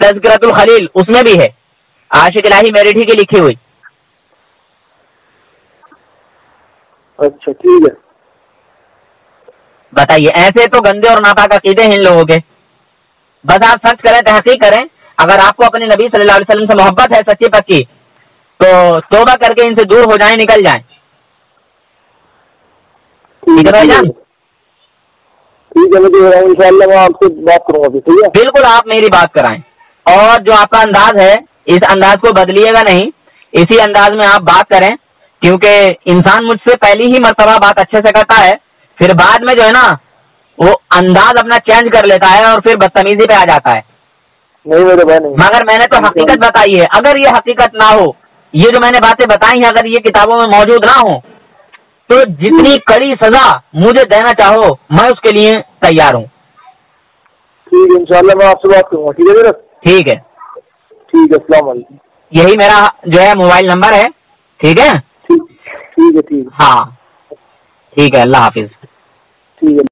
تذکرۃ الخلیل اس میں بھی ہے، عاشق الہی میرٹھی کی لکھی ہوئی. اچھا ٹھیک ہے. بتائیے، ایسے تو گندے اور ناپاک عقیدے ہیں ان لوگوں کے. بس آپ سرچ کریں، تحقیق کریں. اگر آپ کو اپنے نبی صلی اللہ علیہ وسلم سے محبت ہے سچی پکی تو توبہ کر کے ان سے دور ہو جائیں، نکل جائیں. ٹھیک ہے بھائی جان؟ ٹھیک ہے، میں انشاءاللہ میں آپ سے بات کروں گا. ٹھیک ہے، بالکل آپ میری بات کرائیں. اور جو آپ کا انداز ہے اس انداز کو بدلیے گا نہیں، اسی انداز میں آپ بات کریں، کیونکہ انسان مجھ سے پہلی ہی مرتبہ بات اچھے سے کرتا ہے، پھر بعد میں جو ہے نا وہ انداز اپنا چینج کر لیتا ہے اور پھر بدتمیزی پہ آ جاتا ہے. نہیں میرے بھائی نہیں. مگر میں نے تو حقیقت بتائی ہے. اگر یہ حقیقت نہ ہو، یہ جو میں نے باتیں بتائی ہیں اگر یہ کتابوں میں موجود نہ ہو تو جتنی کڑی سزا مجھے دینا چاہو میں اس کے لیے تیار ہوں. ٹھیک ہے، انشاءاللہ میں آپ سے بات کروں گا. ٹھیک ہے میرا. ٹھیک ہے، ٹھیک ہے، السلام علیکم. یہی میرا جو ہے موبائل نمبر ہے. ٹھیک ہے، ٹھیک ہے. ٹھیک ہے. ہاں ٹھیک ہے، اللہ حافظ. ٹھیک ہے.